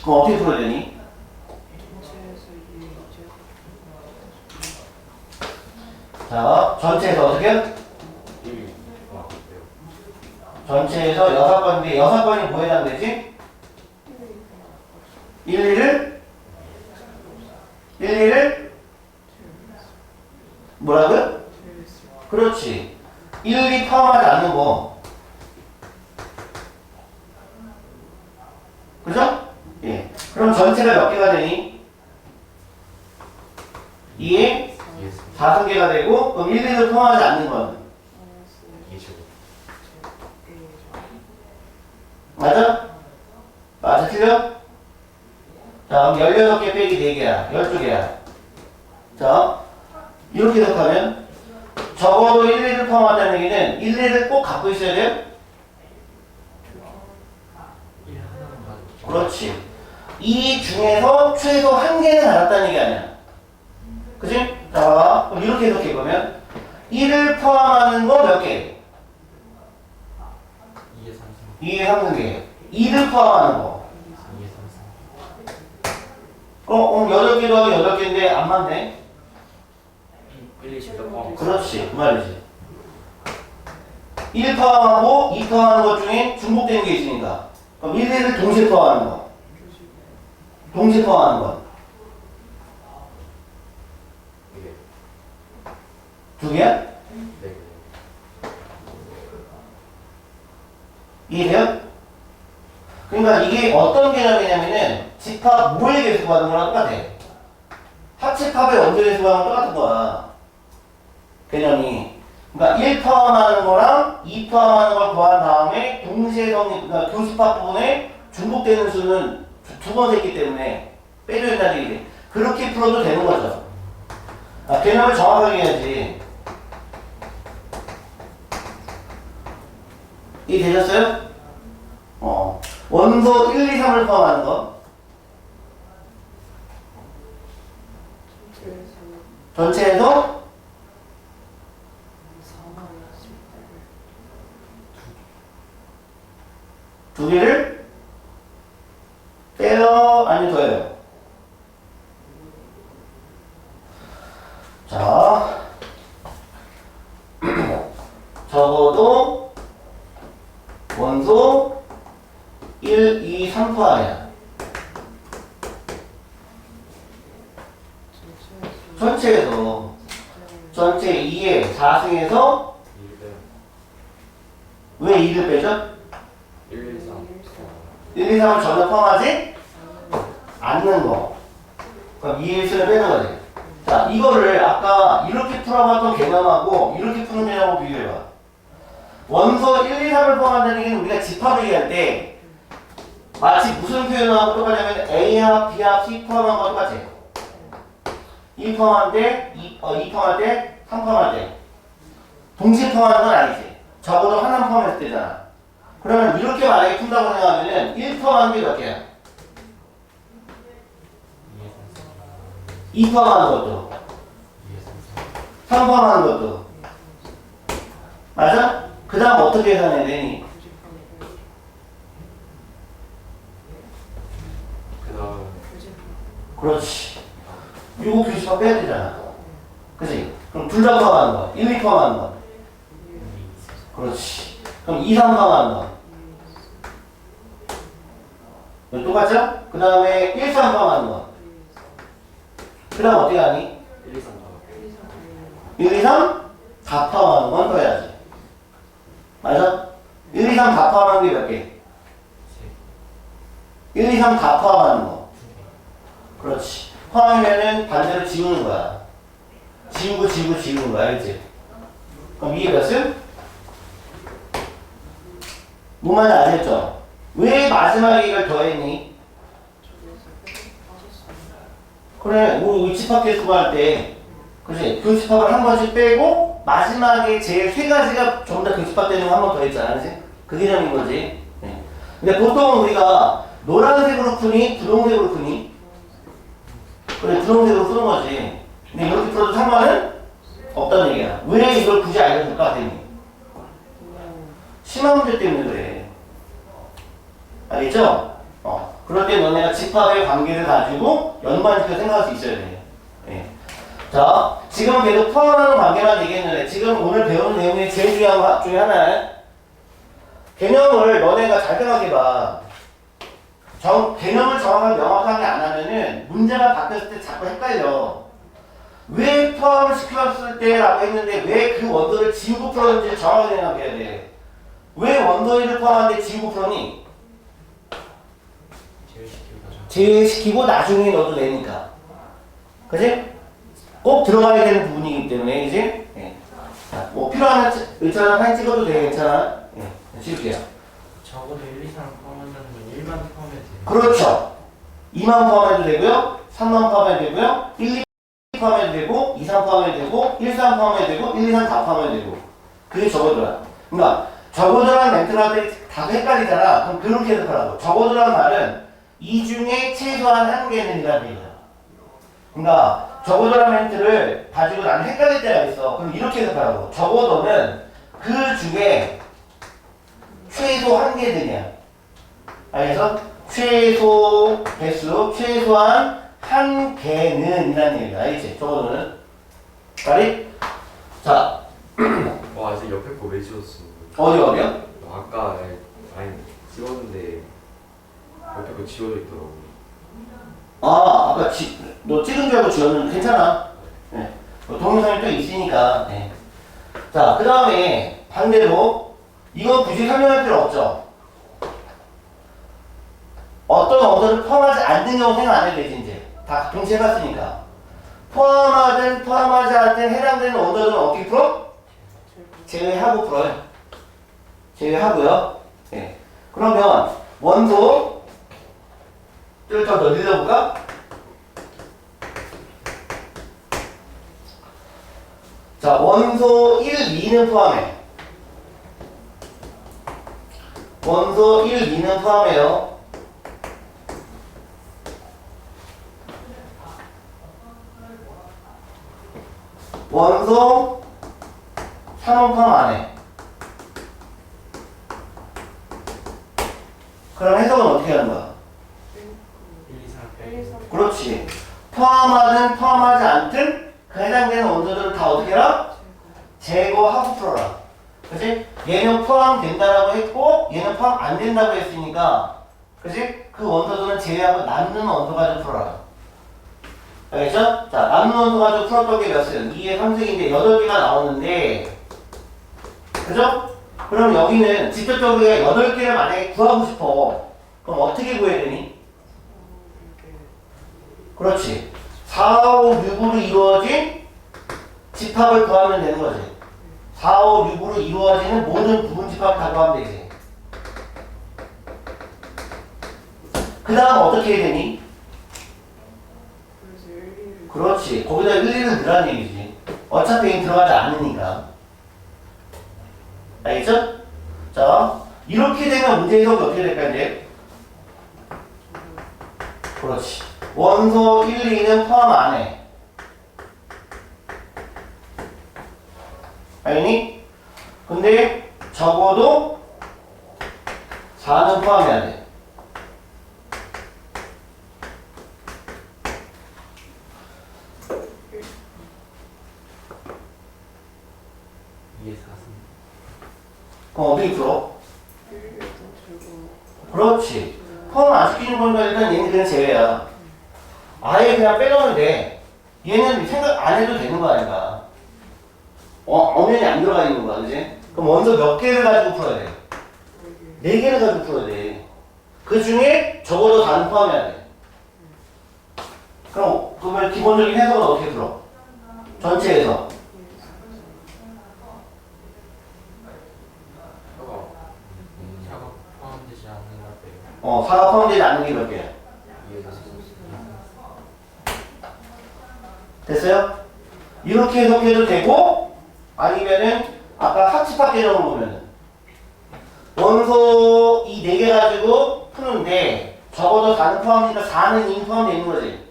그럼 어떻게 풀어야 되니? 자, 전체에서 어떻게 해요? 전체에서 6번인데 6번이 뭐 해당되지? 1, 2를 뭐라고요? 그렇지. 1, 2 포함하지 않는 거. 그죠? 예. 그럼 전체가 몇 개가 되니? 2에 4승계가 되고 그럼 1, 2를 포함하지 않는 건? 맞아? 맞아, 틀려? 자, 그럼 16개 빼기 4개야. 12개야. 자, 이렇게 해석하면 적어도 1, 2를 포함한다는 얘기는 1, 2를 꼭 갖고 있어야 돼요? 그렇지. 이 중에서 최소 한 개는 알았다는 얘기 아니야. 그치? 자, 봐봐. 그럼 이렇게 해석해보면 1을 포함하는 거 몇 개? 2의 3승계. 2를 포함하는 거. 그럼 8개 더하기 8개인데 안 맞네? 1, 2, 10도 포함. 그렇지. 그 말이지. 1 포함하고 2 포함하는 것 중에 중복되는 게 있으니까. 그럼 1, 2를 동시에 포함하는 거. 동시에 포함하는 거. 이게 두 개야? 네. 이해돼요? 그러니까 이게 어떤 개념이냐면은 집합 모의 계수 구하는 거랑 똑같아. 합집합의 원소 계수 구하는 거랑 똑같은 거야. 개념이. 그러니까 1 포함하는 거랑 2 포함하는 걸 구한 다음에 동시에 성립, 그러니까 교집합 부분에 중복되는 수는 두 번 셌기 때문에 빼줘야 된다는 얘기지. 그렇게 풀어도 되는 거죠. 아, 개념을 정확하게 해야지. 이해되셨어요? 원소 1, 2, 3을 포함하는 거. 전체에서 두 개를 빼요? 아니면 더해요? 자, 적어도 원소 1, 2, 3 포함이야. 전체에서 전체 2의 4승에서 2, 왜 2를 빼죠? 1, 2, 3. 1, 2, 3을 전혀 포함하지 않는 거. 그럼 2의 1승을 빼는 거지. 자, 이거를 아까 이렇게 풀어봤던 개념하고 이렇게 푸는 개념하고 비교해봐. 원소 1, 2, 3을 포함한다는 얘기는 우리가 집합을 얘기할 때 마치 무슨 표현하고 똑같냐면 A합, B합, C 포함한 거 똑같지. 1 포함할 때, 2 포함할 때, 3 포함할 때. 동시에 포함하는 건 아니지. 적어도 하나 포함했을 때잖아. 그러면 이렇게 만약에 푼다고 생각하면은 1 포함하는 게 몇 개야? 2 포함하는 것도. 3 포함하는 것도. 맞아? 그 다음 어떻게 계산해야 되니? 그 다음 그렇지. 이거 교집합 빼야 되잖아. 그치? 그럼 둘 다 포함하는 거. 1, 2 포함하는 거. 그렇지. 그럼 2, 3 포함하는 거. 이거 똑같죠? 그 다음에 1, 3 포함하는 거. 그 다음 어떻게 하니? 1, 2, 3. 1, 2, 3 다 포함하는 건 더 해야지. 맞아? 1, 2, 3 다 포함하는 게 몇 개? 1, 2, 3 다 포함하는 거. 그렇지. 포함하면은 반대로 지우는 거야. 지우고 지우고 지우는 거야. 알지? 그럼 이게 몇 수? 뭔 말인지 아시겠죠? 왜 마지막에 이걸 더했니? 그래, 우리 집합 계수 구할 때, 그치? 교집합을 한 번씩 빼고, 마지막에 제일 세 가지가 전부 다 교집합되는 거 한 번 더 했잖아, 그치? 그 개념인 거지. 네. 근데 보통 우리가 노란색으로 푸니, 분홍색으로 푸니? 그래, 분홍색으로 푸는 거지. 근데 이렇게 풀어도 상관은 없다는 얘기야. 왜 이걸 굳이 알려줄까, 선생님? 심화 문제 때문에 그래. 알겠죠? 그럴 때 너네가 집합의 관계를 가지고 연관시켜 생각할 수 있어야 돼. 예. 자, 지금 계속 포함하는 관계만 얘기했는데, 지금 오늘 배우는 내용이 제일 중요한 것 중에 하나는 개념을 너네가 잘 생각해봐. 개념을 정확하게 명확하게 안 하면은 문제가 바뀌었을 때 자꾸 헷갈려. 왜 포함을 시켰을 때라고 했는데 왜 그 원소를 지우고 풀었는지 정확하게 생각해야 돼. 왜 원소 1을 포함하는데 지우고 풀었니? 제외시키고 나중에 넣어도 되니까. 그지? 꼭 들어가야 되는 부분이기 때문에, 그지? 예. 자, 뭐 필요한 의자는 사진 찍어도 돼, 괜찮아? 예. 찍을게요. 적어도 1, 2, 3 포함한다는 건 1만 포함해도 돼요. 그렇죠. 2만 포함해도 되고요. 3만 포함해도 되고요. 1, 2 포함해도 되고, 2, 3 포함해도 되고, 1, 3 포함해도 되고, 1, 2, 3 다 포함해도 되고. 그게 적어도라. 그러니까 적어도라는 멘트를 할 때 다들 헷갈리잖아. 그럼 그렇게 해석하라고. 적어도라는 말은 이 중에 최소한 한 개는 이라는 얘기야. 그러니까 적어도라는 멘트를 가지고 나는 헷갈릴 때가 있어. 그럼 이렇게 해석하라고. 적어도는 그 중에 최소 한 개들이야. 알겠어? 최소 개수, 최소한 한 개는 이라는 얘기야. 알겠지? 적어도는. 다리? 자, 와, 이제 옆에 거 왜 지웠어? 어디요? 아까 아니 지웠는데 옆에 거 지워져 있더라고. 아, 아까 너 찍은 줄 알고 지웠는데 괜찮아. 네. 동영상이 또 있으니까. 네. 자, 그 다음에 반대로 이거 굳이 설명할 필요 없죠. 어떤 언어를 포함하지 않는 경우 생각 안 해도 되지 이제. 다 동시에 해봤으니까. 포함하든 포함하지 않든 해당되는 언어들은 어떻게 풀어? 제외하고 풀어요. 제외하고요. 네. 그러면 원소 좀 더 늘려볼까? 자, 원소 1, 2는 포함해. 원소 1, 2는 포함해요. 원소 3은 포함 안 해. 그럼 해석은 어떻게 하는 거야? 1, 2, 3, 1, 그렇지. 포함하든 포함하지 않든 그 해당되는 원소들을 다 어떻게 해라? 제거하고 풀어라. 그치? 얘는 포함된다라고 했고 얘는 포함 안 된다고 했으니까 그치? 그 원소들은 제외하고 남는 원소 가지고 풀어라. 알겠죠? 자, 남는 원소 가지고 풀었던 게 몇 은? 2의 3승인데 8개가 나오는데 그죠? 그럼 여기는 직접적으로 8개를 만약에 구하고 싶어. 그럼 어떻게 구해야 되니? 그렇지. 4, 5, 6으로 이루어진 집합을 구하면 되는 거지. 4, 5, 6으로 이루어지는 모든 부분 집합을 다 구하면 되지. 그 다음 어떻게 해야 되니? 그렇지. 거기다 1, 2를 넣으라는 얘기지. 어차피 들어가지 않으니까. 알겠죠? 자, 이렇게 되면 문제 해석이 어떻게 될까, 이제? 그렇지. 원소 1, 2는 포함 안 해. 알니? 근데 적어도 4는 포함해야 돼. 그럼 어떻게 풀어? 그렇지. 포함 안 시키는 거니까 일단 얘는 그냥 제외야. 아예 그냥 빼놓으면 돼. 얘는 생각 안 해도 되는 거 아닌가. 엄연히 안 들어가 있는 거야, 그지? 그럼 원소 몇 개를 가지고 풀어야 돼? 4개를 가지고 풀어야 돼. 그 중에 적어도 다는 포함해야 돼. 그러면 기본적인 해석은 어떻게 풀어? 전체에서. 사가 포함되지 않는 것 같아요. 4가 포함되지 않는 게 몇 개야? 됐어요? 이렇게 해석해도 되고 아니면은 아까 합집합 개념을 보면은 원소 이 4개 가지고 푸는데 적어도 4는 포함이니까 4는 이미 포함되어 있는 거지.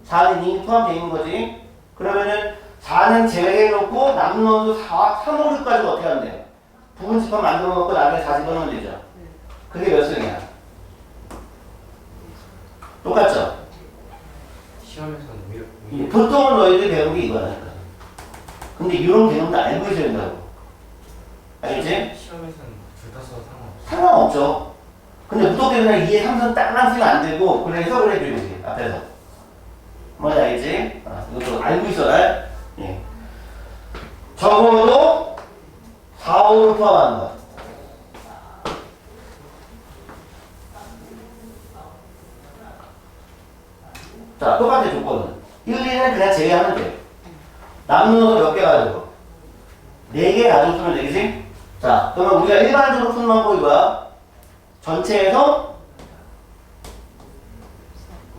4는 이미 포함되어 있는 거지. 그러면은 4는 제외해놓고 남는 원소 4, 3, 5, 6까지 어떻게 하면 돼요? 부분 집합 만들어 놓고 나중에 4 집어넣으면 되죠. 그게 몇 승이야? 똑같죠? 시험에서는 보통은 너희들이 배운 게 이거라니까. 근데 이런 개념도 알고 있어야 된다고. 알겠지? 시험에서는 둘 다 써도 상관없어. 상관없죠. 근데 무조건 그냥 2의 3선 딱랑 쓰면 안 되고 그냥 해석을 해줘야지 앞에서. 뭔지 알겠지? 이것도 알고 있어라. 예. 적어도 4, 5를 포함하는 거. 자, 똑같은 조건은 1, 2는 그냥 제외하면 돼. 남는 거 몇 개 가지고? 4개 가지고 쓰면 되겠지? 자, 그러면 우리가 일반적으로 푸는 방법이 뭐야? 전체에서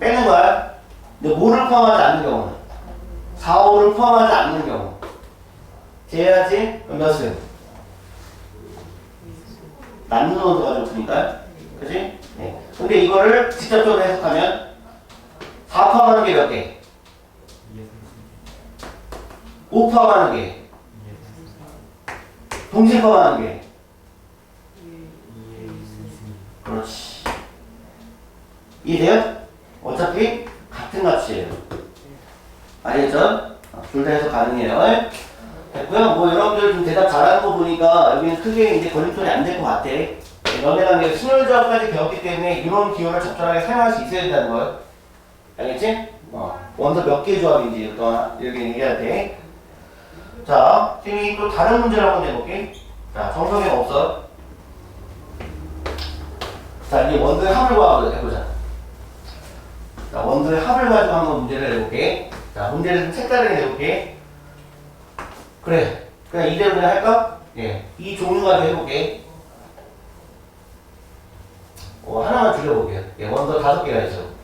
빼는 거야. 근데 뭐를 포함하지 않는 경우는? 4, 5를 포함하지 않는 경우. 제외하지? 그럼 몇 승? 남는 원소 가지고 푸니까. 그치? 네. 근데 이거를 직접적으로 해석하면 4 포함하는 게 몇 개? 5 포함하는 게? 동시 포함하는 게? 그렇지. 이해돼요? 어차피 같은 값이에요. 알겠죠? 둘 다 해석 가능해요. 됐고요. 뭐 여러분들 좀 대답 잘하는 거 보니까 여기는 크게 이제 걸림돌이 안 될 것 같아. 너네가 이제 순혈조합까지 배웠기 때문에 이런 기호를 적절하게 사용할 수 있어야 된다는 거예요. 알겠지? 원소 몇 개 조합인지 이렇게 얘기해야 돼. 자, 선생님이 또 다른 문제를 한번 내볼게. 자, 정석이가 없어. 자, 이제 원소의 합을 구하고 해보자. 자, 원소의 합을 가지고 한번 문제를 내볼게. 자, 문제를 좀 색다르게 내볼게. 그래. 그냥 이대로 그냥 할까? 예. 이 종류 가지고 해볼게. 하나만 줄여볼게요. 예, 원소 5개가 있어.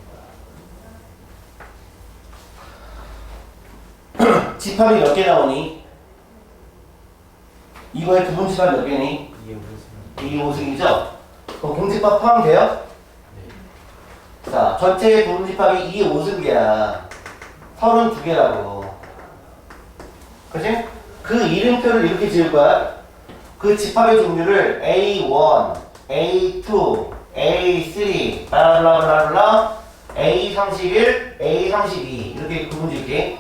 집합이 몇 개 나오니? 이거의 부분 집합이 몇 개니? 이게 무슨 2, 5승이죠? 그럼 공집합 포함돼요? 네. 자, 전체 부분 집합이 2, 5승이야. 32개라고. 그치? 그 이름표를 이렇게 지을 거야. 그 집합의 종류를 A1, A2, A3, 라라라라라, A31, A32 이렇게 구분 지을게.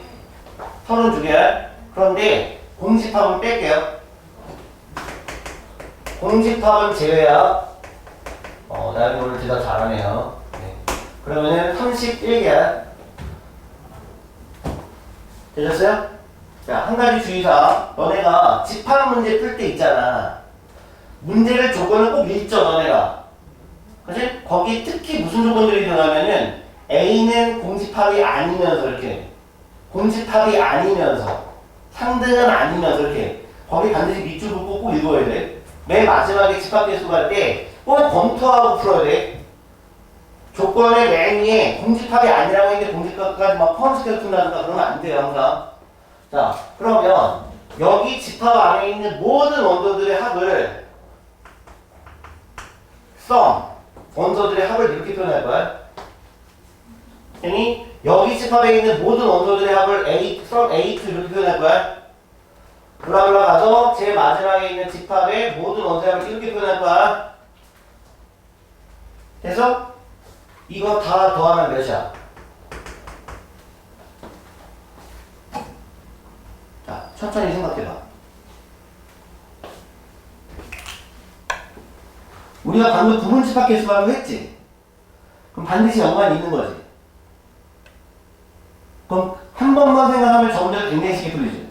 32개야. 그런데 공집합은 뺄게요. 공집합은 제외야. 나연이 오늘 대답 잘하네요. 네. 그러면은 31개야. 되셨어요? 자, 한 가지 주의사항. 너네가 집합 문제 풀 때 있잖아. 문제를 조건을 꼭 읽죠, 너네가. 그치? 거기 특히 무슨 조건들이 들어가면은 A는 공집합이 아니면서 이렇게. 공집합이 아니면서. 상등은 아니면서 이렇게. 거기 반드시 밑줄 긋고 꼭 읽어야 돼. 맨 마지막에 집합계수 할 때 꼭 검토하고 풀어야 돼. 조건의 맨 위에 공집합이 아니라고 했는데 공집합까지 막 포함시켜서 푼다든가 그러면 안 돼요, 항상. 자, 그러면 여기 집합 안에 있는 모든 원소들의 합을 원소들의 합을 이렇게 표현할 거야. 그러니 여기 집합에 있는 모든 원소들의 합을 sum A2 이렇게 표현할 거야. 블라블라 가서 제일 마지막에 있는 집합의 모든 원소의 합을 이렇게 표현할 거야. 그래서 이거 다 더하면 몇이야? 자, 천천히 생각해봐. 우리가 방금 부분 집합 계수라고 했지? 그럼 반드시 연관이 있는 거지. 그럼 한 번만 생각하면 점점 굉장히 쉽게 풀리지.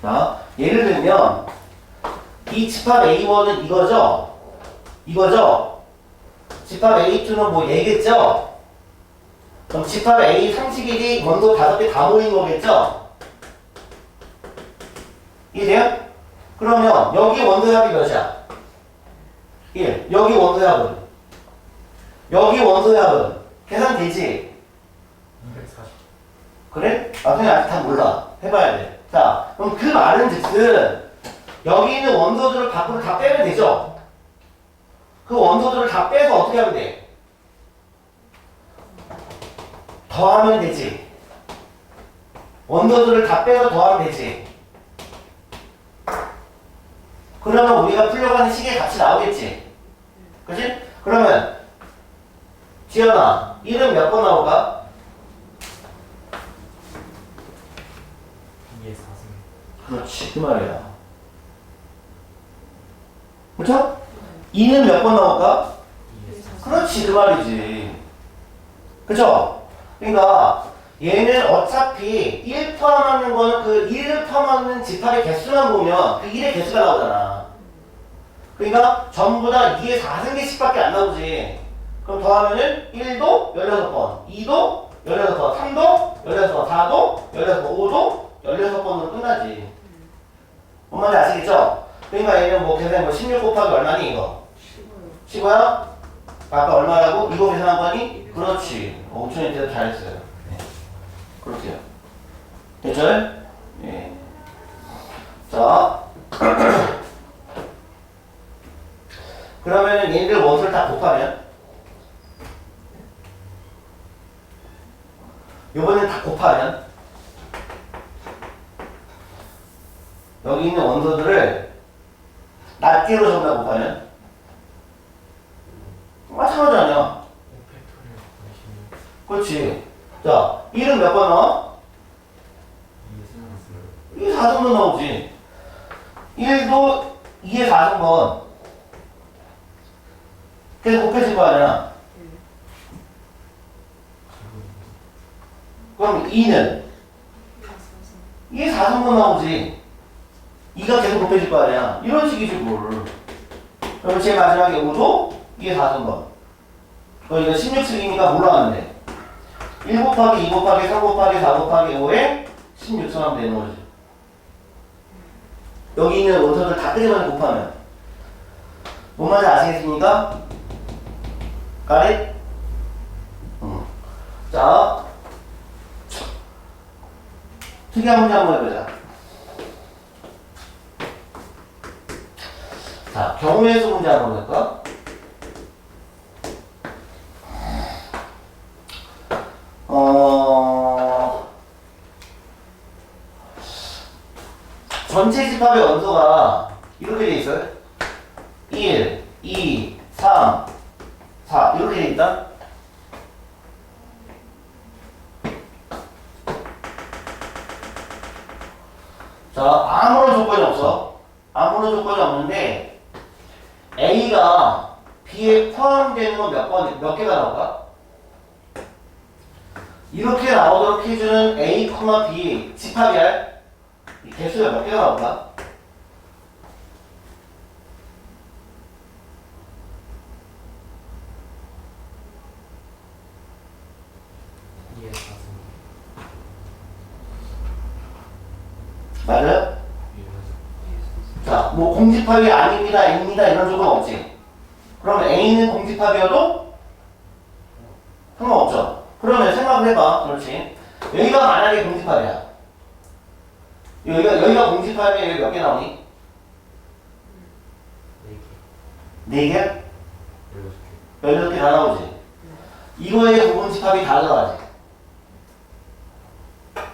자, 예를 들면 이 집합 A1은 이거죠? 이거죠? 집합 A2는 뭐 얘겠죠? 그럼 집합 A 상식일이 원소 5개 다 모인 거겠죠? 이해돼요? 그러면 여기 원소의 합이 몇이야? 1. 여기 원소의 합은? 여기 원소의 합은? 계산되지? 240. 그래? 아, 그냥 아직 다 몰라. 해봐야 돼. 자, 그럼 그 말은 즉슨 여기 있는 원소들을 밖으로 다 빼면 되죠? 그 원소들을 다 빼서 어떻게 하면 돼? 더하면 되지. 원소들을 다 빼서 더하면 되지. 그러면 우리가 풀려가는 식의 값이 나오겠지. 그치? 그러면 지연아, 1은 몇 번 나올까? 2에 4승. 그렇지, 그 말이야. 그쵸? 2는 몇 번 나올까? 2에 4승. 그렇지, 그 말이지. 그쵸? 그러니까 얘는 어차피 1 포함하는 거는 그 1을 포함하는 집합의 개수만 보면 그 1의 개수가 나오잖아. 그러니까 전부 다 2의 4승계씩밖에 안 나오지. 그럼 더하면은 1도 16번, 2도 16번, 3도 16번, 4도 16번, 5도 16번으로 끝나지. 뭔 말인지 아시겠죠? 그러니까 얘는 뭐 계산해 뭐 16 곱하기 얼마니 이거? 15야? 아까 얼마라고? 이거 계산한 거니? 그렇지. 엄청 대답 잘했어요. 네. 그렇게요. 됐죠? 예. 자. 그러면은 얘네들 원소를 다 곱하면 요번엔 다 곱하면 여기 있는 원소들을 낱개로 전부 다 곱하면 마찬가지 아니야. 팩토리얼 보시면 그렇지. 자, 1은 몇 번 나와? 2의 4승분 나오지. 1도 2의 4승분. 계속 곱해질 거 아니야. 그럼 2는 2의 4승분 나오지. 2가 계속 곱해질 거 아니야. 이런 식이지 뭘. 그럼 제일 마지막에 5도 2의 4승분. 그럼 이거 16승이니까 뭘 나왔는데? 1 곱하기 2 곱하기 3 곱하기 4 곱하기 5에 16승 하면 되는 거지. 여기 있는 원소들 다 끄집어내 곱하면 뭔 말인지 아시겠습니까? 가릿? 자, 특이한 문제 한번 해보자. 자, 경우의 수 문제 한번 해볼까? 전체 집합의 원소가 이렇게 돼 있어요. 1, 2, 3, 4 이렇게 돼 있다. 자, 아무런 조건이 없어. 아무런 조건이 없는데 A가 B에 포함되는 건 몇 개가 나올까? 이렇게 나오도록 해주는 A, B 집합이 할 이 개수가 몇 개가 나올까? 맞아요? 자, 뭐 공집합이 아닙니다, 입니다 이런 조건 없지. 그럼 A는 공집합이어도 상관없죠. 그러면 생각을 해봐. 그렇지. 여기가 만약에 공집합이야. 여기가 공집합이면 여기 몇 개 나오니? 4개? 16개 다 나오지. 이거에 부분집합이 다 들어가지.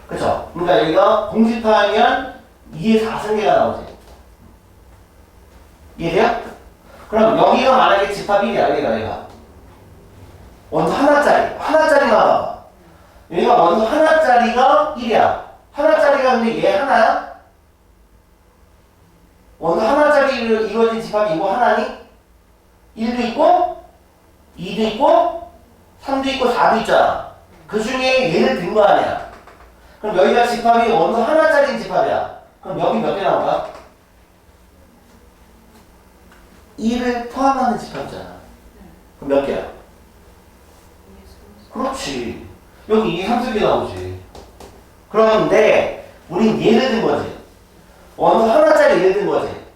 그쵸? 그러니까 여기가 공집합이면 2의 4승계가 나오지. 이해돼요? 그럼 여기가 만약에 집합 1이야, 여기가. 원소 하나짜리만 봐봐. 여기가 원소 하나짜리가 1이야. 하나짜리가 근데 얘 하나야? 원소 하나짜리로 이루어진 집합이 이거 하나니? 1도 있고 2도 있고 3도 있고 4도 있잖아. 그 중에 얘를 든 거 아니야. 그럼 여기가 집합이 원소 하나짜리 집합이야. 그럼 여기 몇 개 나올까? 1을 포함하는 집합이잖아. 그럼 몇 개야? 그렇지. 여기 이게 3개 나오지. 그런데 우린 얘를 든 거지. 원소 하나짜리 얘를 든 거지.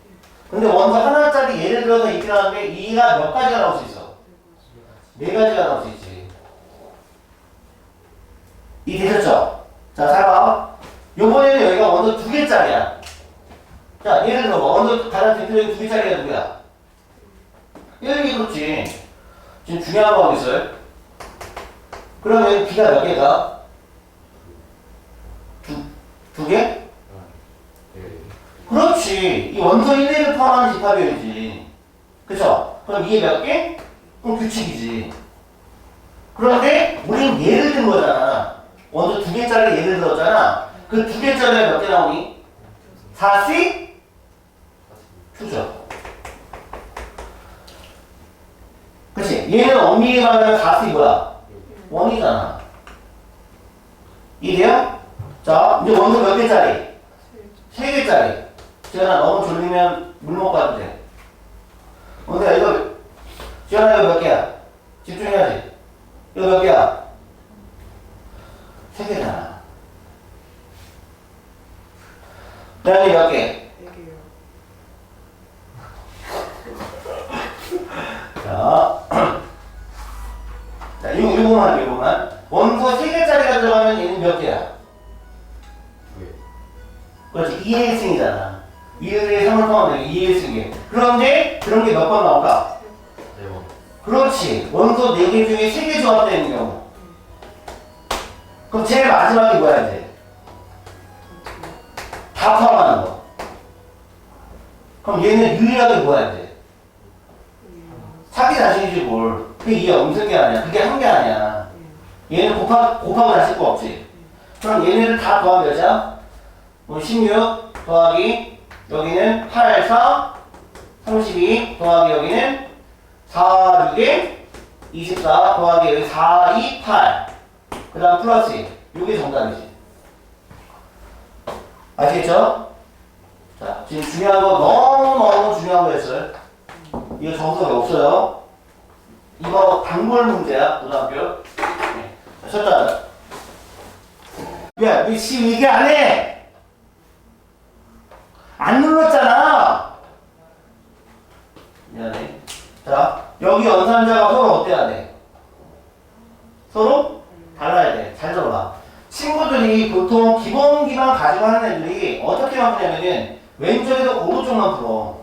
근데 원소 하나짜리 예를 들어서 있긴 하는데 이가 몇 가지가 나올 수 있어? 4가지가 나올 수 있지. 이해되셨죠? 자, 잘 봐. 요번에는 여기가 원소 2개짜리야. 자, 예를 들어 원소 가장 대표적인 2개짜리가 누구야? 여기 그렇지. 지금 중요한 거 하고 있어요. 그러면 B가 몇 개가? 두 개? 그렇지. 이 원소 1, 2를 포함하는 집합이어야지. 그쵸? 그럼 이게 몇 개? 그럼 규칙이지. 그런데 우린 예를 든 거잖아. 원소 2개짜리 예를 들었잖아. 그 2개짜리가 몇 개 나오니? 4C? 2죠. 그치? 얘는 엄밀히 말하면 4C 뭐야? 1이잖아. 이해돼요? 자, 이제 원소 몇 개짜리? 3개짜리. 지현아, 너무 졸리면 물 먹고 와도 돼. 근데 이거, 지현아, 이거 몇 개야? 집중해야지. 이거 몇 개야? 3개잖아. 대현이 몇 개? 4개요. 자, 이거만. 원소 3개짜리가 들어가면 얘는 몇 개야? 그렇지. 2의 1승이잖아. 2의 3을 포함해. 2의 1승이. 그런데 그런 게 몇 번 나올까? 4번. 그렇지. 원소 4개 중에 3개 조합되는 경우. 그럼 제일 마지막이 뭐야 이제? 다 포함하는 거. 그럼 얘는 유일하게 뭐야 이제? 자기 자신이지 뭘. 그게 이게 없는 게 아니야. 그게 한 게 아니야. 얘는 곱하고 다실 거 없지. 그럼 얘네를 다 더하면 몇이야? 뭐 16 더하기 여기는 8, 4, 32 더하기 여기는 4, 6에 24 더하기 여기 4, 2, 8. 그 다음 플러스 2. 이게 정답이지. 아시겠죠? 자, 지금 중요한 거 너무너무 중요한 거였어요. 이거 정석이 없어요. 이거 단골 문제야, 고등학교. 네. 쳤다. 야, 너 지금 얘기 안 해! 안 눌렀잖아! 미안해. 자, 여기 연산자가 서로 어때야 돼? 서로 달라야 돼. 잘 들어봐. 친구들이 보통 기본기만 가지고 하는 애들이 어떻게만 푸냐면은 왼쪽에서 오른쪽만 풀어.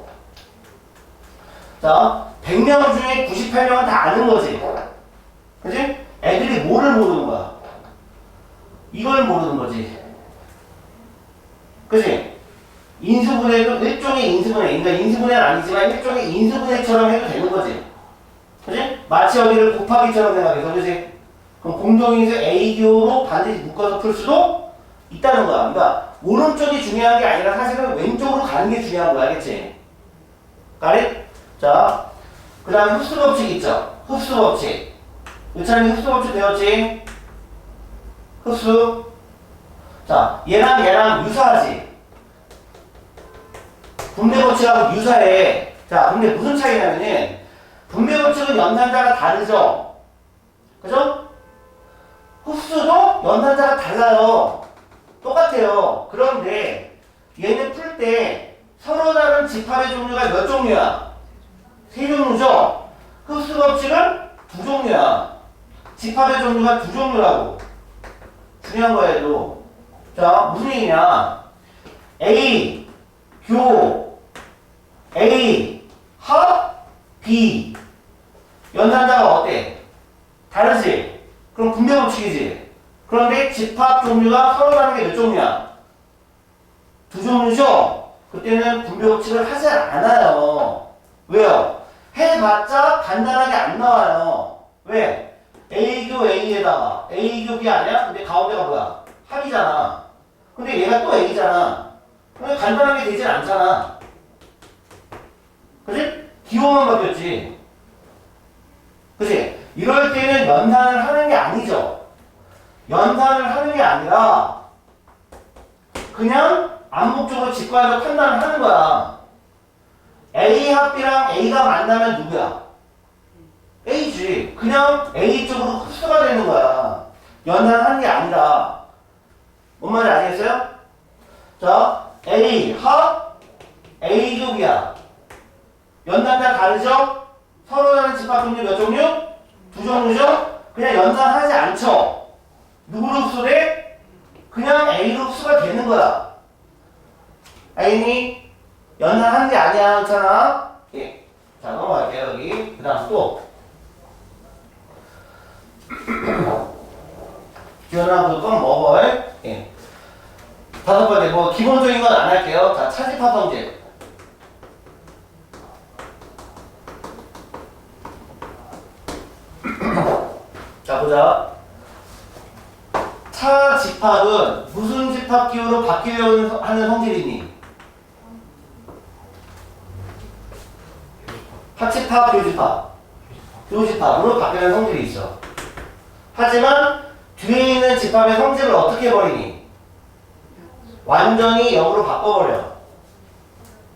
자, 100명 중에 98명은 다 아는 거지. 그치? 애들이 뭐를 모르는 거야? 이걸 모르는 거지. 그치? 인수분해도 일종의 인수분해. 그러니까 인수분해는 아니지만 일종의 인수분해처럼 해도 되는 거지. 그치? 마치 여기를 곱하기처럼 생각해서, 그치? 그럼 공동인수 A교로 반드시 묶어서 풀 수도 있다는 거야. 그러니까 오른쪽이 중요한 게 아니라 사실은 왼쪽으로 가는 게 중요한 거야. 알겠지? 가리? 자, 그 다음에 흡수 법칙 있죠? 흡수 법칙. 유찬이 흡수 법칙 배웠지? 흡수. 자, 얘랑 유사하지? 분배 법칙하고 유사해. 자, 근데 무슨 차이냐면은 분배 법칙은 연산자가 다르죠? 그죠? 흡수도 연산자가 달라요. 똑같아요. 그런데 얘는 풀 때 서로 다른 집합의 종류가 몇 종류야? 세 종류죠? 흡수 법칙은 두 종류야. 집합의 종류가 두 종류라고. 중요한 거예요. 자, 무슨 얘기냐? A, 교, A, 합, B. 연산자가 어때? 다르지? 그럼 분배 법칙이지? 그런데 집합 종류가 서로 다른 게 몇 종류야? 두 종류죠? 그때는 분배 법칙을 하지 않아요. 왜요? 해봤자 간단하게 안 나와요. 왜? A교 A에다가 A교 B 아니야? 근데 가운데가 뭐야? 합이잖아. 근데 얘가 또 A잖아. 근데 간단하게 되진 않잖아. 그치? 기호만 바뀌었지. 그치? 이럴 때는 연산을 하는 게 아니죠. 연산을 하는 게 아니라 그냥 암묵적으로 직관적 판단을 하는 거야. A 합비랑 A가 만나면 누구야? A지. 그냥 A 쪽으로 흡수가 되는 거야. 연산하는 게 아니라. 뭔 말인지 아시겠어요? 자, A 합 A 족이야. 연산자 다르죠? 서로 다른 집합 종류 몇 종류? 두 종류죠? 그냥 연산하지 않죠? 누구로 흡수돼? 그냥 A로 흡수가 되는 거야. 알겠니? 연산하는 게 아니야. 그렇잖아? 예. 자, 넘어갈게요. 여기. 그 다음 또. 지원아, 그건 먹어. 예. 다섯 번째, 뭐, 기본적인 건 안 할게요. 자, 차집합 성질. 자, 보자. 차집합은 무슨 집합 기호로 바뀌려고 하는 성질이니? 합집합, 교집합. 교집합으로 바뀌는 성질이 있어. 하지만 뒤에 있는 집합의 성질을 어떻게 해버리니? 완전히 0으로 바꿔버려.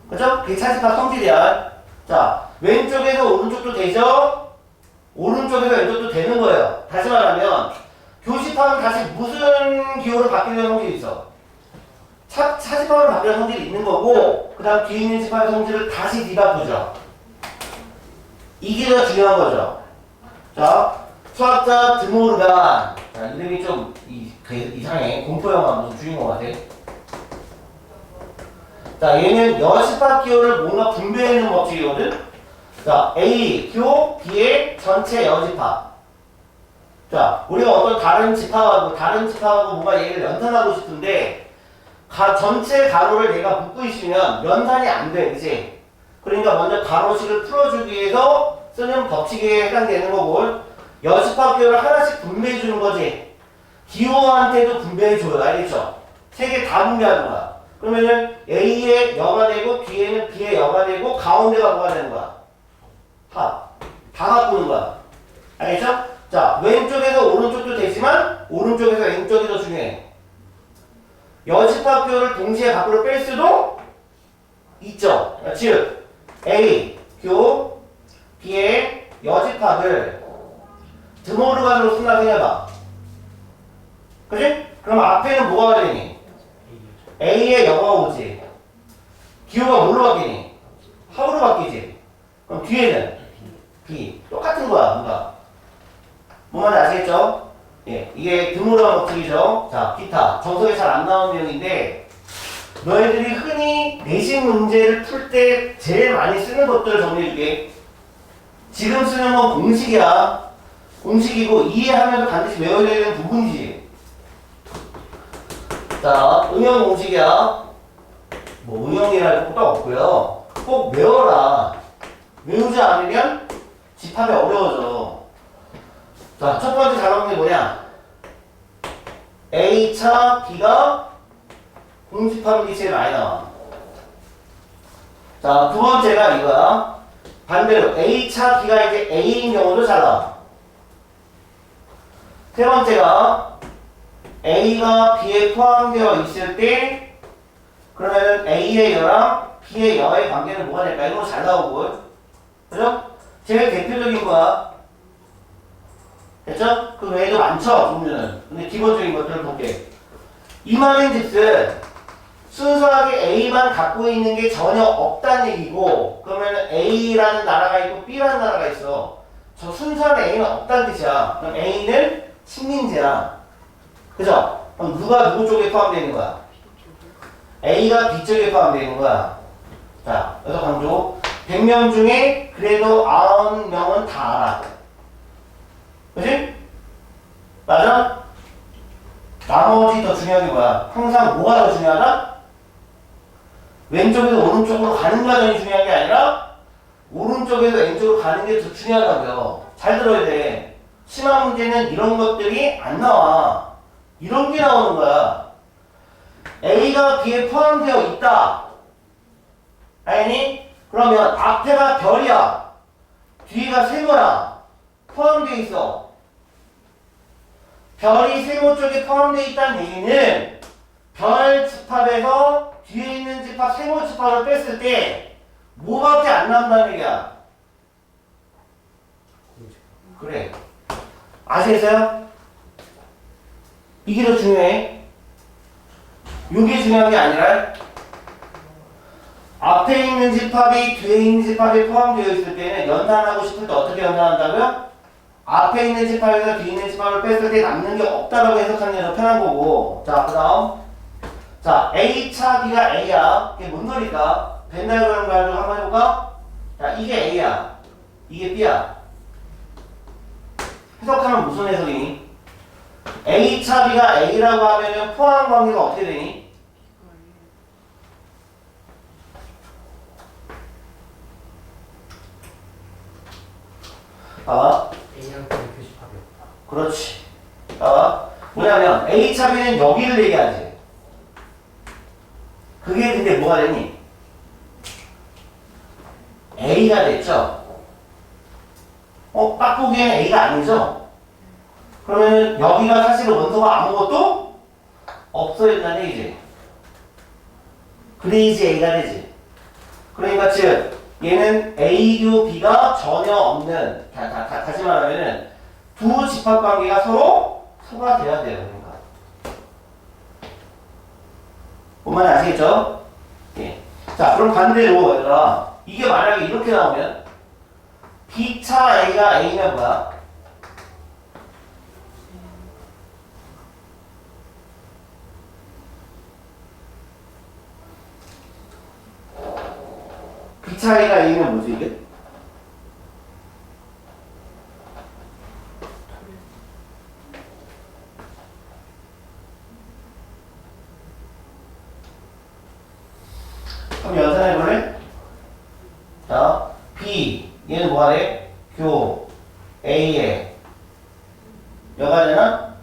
그죠? 그게 차집합 성질이야. 자, 왼쪽에서 오른쪽도 되죠? 오른쪽에서 왼쪽도 되는 거예요. 다시 말하면 교집합은 다시 무슨 기호로 바뀌는 성질이 있어? 차집합으로 바뀌는 성질이 있는 거고 그 다음 뒤에 있는 집합의 성질을 다시 뒤바꾸죠. 이게 더 중요한 거죠. 자, 수학자 드모르간. 자, 이름이 좀 이상해. 공포영화 무슨 주인공 같아. 자, 얘는 여집합 기호를 뭔가 분배해주는 법칙이거든. 자, A 교 B의 전체 여집합. 자, 우리가 어떤 다른 집합하고 뭔가 얘를 연산하고 싶은데 전체 가로를 내가 묶고 있으면 연산이 안 돼, 그치? 그러니까 먼저 가로식을 풀어주기 위해서 쓰는 법칙에 해당되는 거고 여집합 기호를 하나씩 분배해 주는 거지. 기호한테도 분배해 줘요. 알겠죠? 세 개 다 분배하는 거야. 그러면은 A의 여가 되고 B에는 B의 여가 되고 가운데가 뭐가 되는 거야? 합. 다 바꾸는 거야. 알겠죠? 자, 왼쪽에서 오른쪽도 되지만 오른쪽에서 왼쪽이 더 중요해. 여집합 기호를 동시에 밖으로 뺄 수도 있죠. 즉 A 교 B의 여집합을 드모르간으로 쓴다 생각해봐. 그치? 그럼 앞에는 뭐가 되니? A의 여가 오지. 기호가 뭘로 바뀌니? 합으로 바뀌지. 그럼 뒤에는 B. 똑같은 거야, 뭔가. 뭔 말인지 아시겠죠? 예, 이게 드모르간 법칙이죠. 자, 기타. 정석에 잘 안 나오는 내용인데, 너희들이 흔히 내신 문제를 풀 때 제일 많이 쓰는 것들을 정리해줄게. 지금 쓰는 건 공식이야. 공식이고, 이해하면서 반드시 외워야 되는 부분이지. 자, 응용 공식이야. 뭐, 응용이랄 것도 없고요. 꼭 외워라. 외우지 않으면 집합이 어려워져. 자, 첫 번째 작업은 게 뭐냐? A차 B가 공집합이 제일 많이 나와. 자, 두 번째가 이거야. 반대로 A차 B가 이제 A인 경우도 잘 나와. 세 번째가 A가 B에 포함되어 있을 때 그러면 A의 여랑 B의 여의 관계는 뭐가 될까? 이거 잘 나오고. 그죠? 제일 대표적인 거야. 됐죠? 그 외에도 많죠, 종류는. 근데 기본적인 것들을 볼게. 이 말인즉슨 순수하게 A만 갖고 있는 게 전혀 없다는 얘기고, 그러면 A라는 나라가 있고 B라는 나라가 있어. 저 순수한 A는 없다는 뜻이야. 그럼 A는 식민지야. 그죠? 그럼 누가 누구 쪽에 포함되어 있는 거야? A가 B 쪽에 포함되어 있는 거야. 자, 여기서 강조. 100명 중에 그래도 90명은 다 알아. 그치? 맞아? 나머지 더 중요한 게 뭐야? 항상 뭐가 더 중요하다? 왼쪽에서 오른쪽으로 가는 과정이 중요한 게 아니라 오른쪽에서 왼쪽으로 가는 게 더 중요하다고요. 잘 들어야 돼. 심화 문제는 이런 것들이 안 나와. 이런 게 나오는 거야. A가 B에 포함되어 있다. 아니? 그러면 앞에가 별이야. 뒤가 세모야. 포함되어 있어. 별이 세모 쪽에 포함되어 있다는 얘기는 별 집합에서 뒤에 있는 집합, 세모 집합을 뺐을 때 뭐밖에 안 나온다는 얘기야. 그래. 아시겠어요? 이게 더 중요해. 이게 중요한 게 아니라 앞에 있는 집합이 뒤에 있는 집합에 포함되어 있을 때는 연산하고 싶을 때 어떻게 연산한다고요? 앞에 있는 집합에서 뒤에 있는 집합을 뺐을 때 남는 게 없다라고 해석하는 게 더 편한 거고. 자, 그 다음. 자, A차 B가 A야. 이게 뭔 소리일까? 벤다이어그램 가지고 한번 해볼까? 자, 이게 A야. 이게 B야. 해석하면 무슨 해석이니? A차 B가 A라고 하면은 포함 관계가 어떻게 되니? 아, A랑 B는 교집합이 없다. 그렇지. 뭐냐면 A차 B는 여기를 얘기하지. 그게 근데 뭐가 되니? A가 됐죠? 딱 보기엔 A가 아니죠? 그러면 여기가 사실은 원소가 아무것도 없어야 된다는 얘기지. 그래야지 A가 되지. 그러니까 즉 얘는 A교 B가 전혀 없는, 다시 말하면은 두 집합 관계가 서로 소화돼야 돼요. 그러니까. 뭔 말인지 아시겠죠? 예. 자, 그럼 반대로 얘들아, 이게 만약에 이렇게 나오면 B차 A가 A면 뭐야? B차 A가 A면 뭐지 이게? 그럼 연산해볼래? 자, B 얘는 뭐하래? 여가 되나?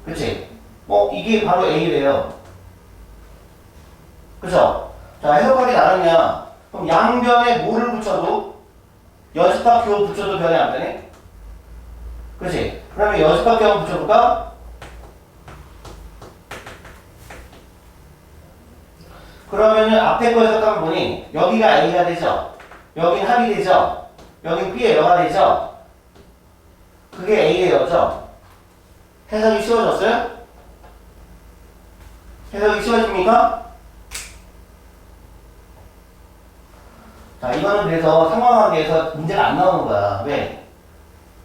그치? 이게 바로 A래요. 그쵸? 자, 해석하기 나름이야. 그럼 양변에 뭐를 붙여도 여집합 기호 붙여도 변이 안 되네? 그치? 그러면 여집합 기호 붙여볼까? 그러면은 앞에 거 해석하면 보니 여기가 A가 되죠? 여긴 합이 되죠? 여긴 B의 여가 되죠? 그게 A의 여죠? 해석이 쉬워졌어요? 해석이 쉬워집니까? 자, 이거는 그래서 상관관계에서 문제가 안 나오는 거야. 왜?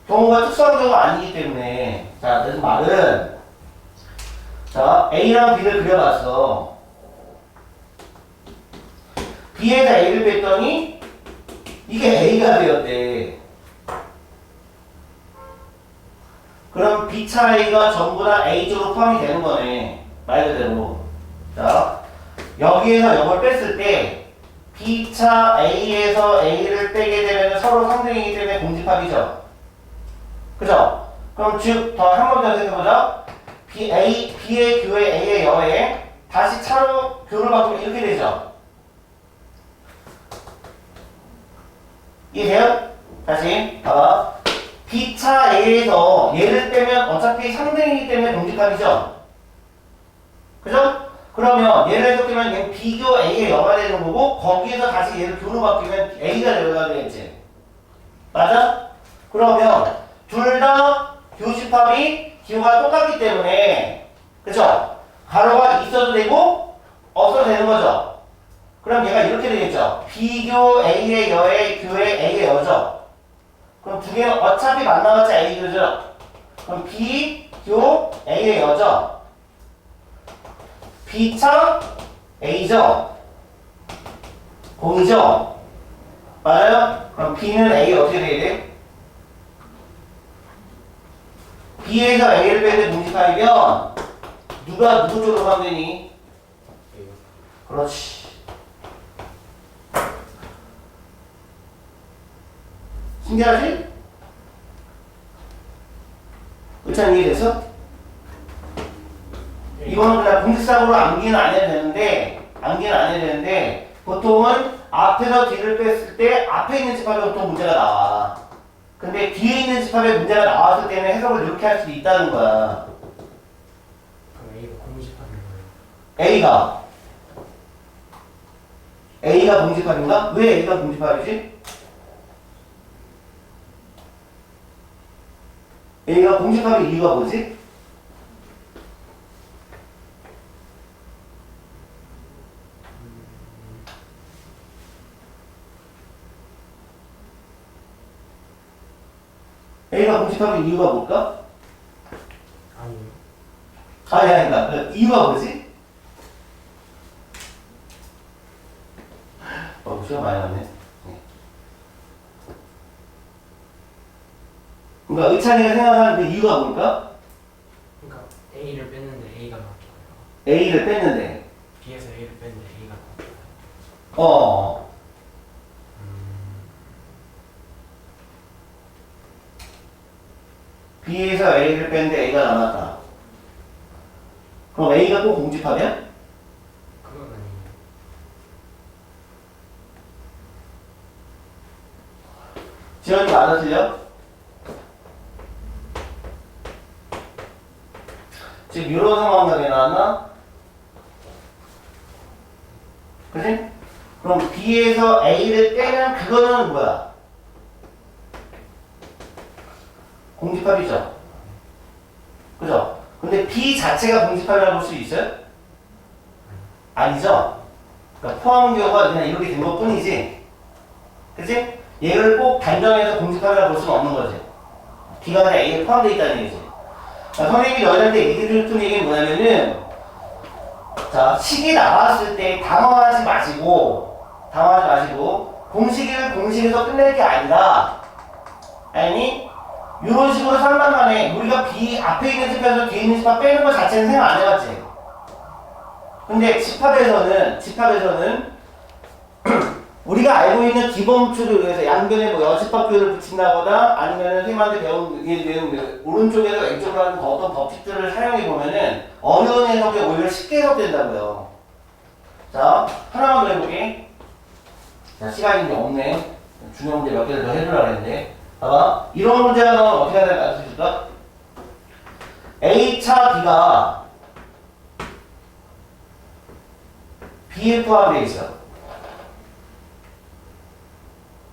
경우가 특수한 경우가 아니기 때문에. 자, 그래서 말은 자, A랑 B를 그려봤어. B에다 A를 뺐더니 이게 A가 되었대. 그럼 B 차이가 전부 다 A 쪽으로 포함이 되는 거네. 말 그대로. 자, 여기에서 이걸 뺐을 때 B차 A에서 A를 빼게 되면 서로 상등이기 때문에 공집합이죠. 그죠? 그럼 즉, 더 한 번 더 생각해보자. B의 교에 A의 여에 다시 차로 교를 바꾸면 이렇게 되죠. 이해돼요? 다시 봐봐. B차 A에서 얘를 빼면 어차피 상등이기 때문에 공집합이죠. 그죠? 그러면 얘를 해석하면 얘는 비교 A의 여가 되는 거고 거기에서 다시 얘를 교로 바뀌면 A가 여가 되겠지. 맞아? 그러면 둘 다 교집합이 기호가 똑같기 때문에 그죠? 가로가 있어도 되고 없어도 되는 거죠. 그럼 얘가 이렇게 되겠죠. 비교 A의 여의 교의 A의 여죠. 그럼 두 개는 어차피 만나봤자 A교죠. 그럼 비교 A의 여죠. B차 A죠. 공이죠. 맞아요? 그럼 B는 A 어떻게 돼야 돼? B에서 A를 빼는 공집합이면 누가 누구 쪽으로 가면 되니? 그렇지. 신기하지? 의찬 이해됐어? 이거는 그냥 공식상으로 암기는 안 해도 되는데 보통은 앞에서 뒤를 뺐을 때 앞에 있는 집합에 보통 문제가 나와. 근데 뒤에 있는 집합에 문제가 나왔을 때는 해석을 이렇게 할 수도 있다는 거야. 그럼 A가 공집합인 거예요? A가 공집합인가? 왜 A가 공집합이지? A가 공집합의 이유가 뭐지? A가 공집합의 이유가 뭘까? 아니요. 아니야. 이유가 뭐지? 시간 많이 났네. 그러니까 의찬이가 생각하는 그 이유가 뭘까? 그러니까 A를 뺐는데 A가 나왔잖아요. A를 뺐는데. B에서 A를 뺐는데 A가 나왔잖아요. 어. B에서 A를 뺐는데 A가 남았다. 그럼 A가 꼭 공집합이야? 그건 아니에요. 지원이 맞아 틀려? 지금 이런 상황이 나왔나? 그지? 그럼 B에서 A를 빼면 그거는 뭐야? 공집합이죠. 그죠? 근데 B 자체가 공집합이라고 볼 수 있어요? 아니죠? 그러니까 포함교가 그냥 이렇게 된 것 뿐이지. 그치? 얘를 꼭 단정해서 공집합이라고 볼 수는 없는 거지. B가 그냥 A에 포함되어 있다는 얘기지. 자, 선생님이 너희한테 얘기를 준 얘기는 뭐냐면은, 자, 식이 나왔을 때 당황하지 마시고, 공식에서 끝낼 게 아니라, 이런 식으로 상관간에 우리가 B 앞에 있는 집합에서 뒤에 있는 집합 빼는 것 자체는 생각 안 해봤지. 근데 집합에서는 우리가 알고 있는 기본 추를 위해서 양변에 뭐 여집합표를 붙인다거나 아니면 선생님한테 배운 오른쪽에서 왼쪽으로 하는 어떤 법칙들을 사용해 보면은 어려운 해석이 오히려 쉽게 해석된다고요. 자, 하나만 더 해볼게. 자, 시간이 이제 없네. 중요한 문제 몇 개를 더 해주려고 했는데. 봐봐. 이런 문제가 나오면 어떻게 해야 될까? 알수 있을까? A차 B가 B에 포함되어 있어.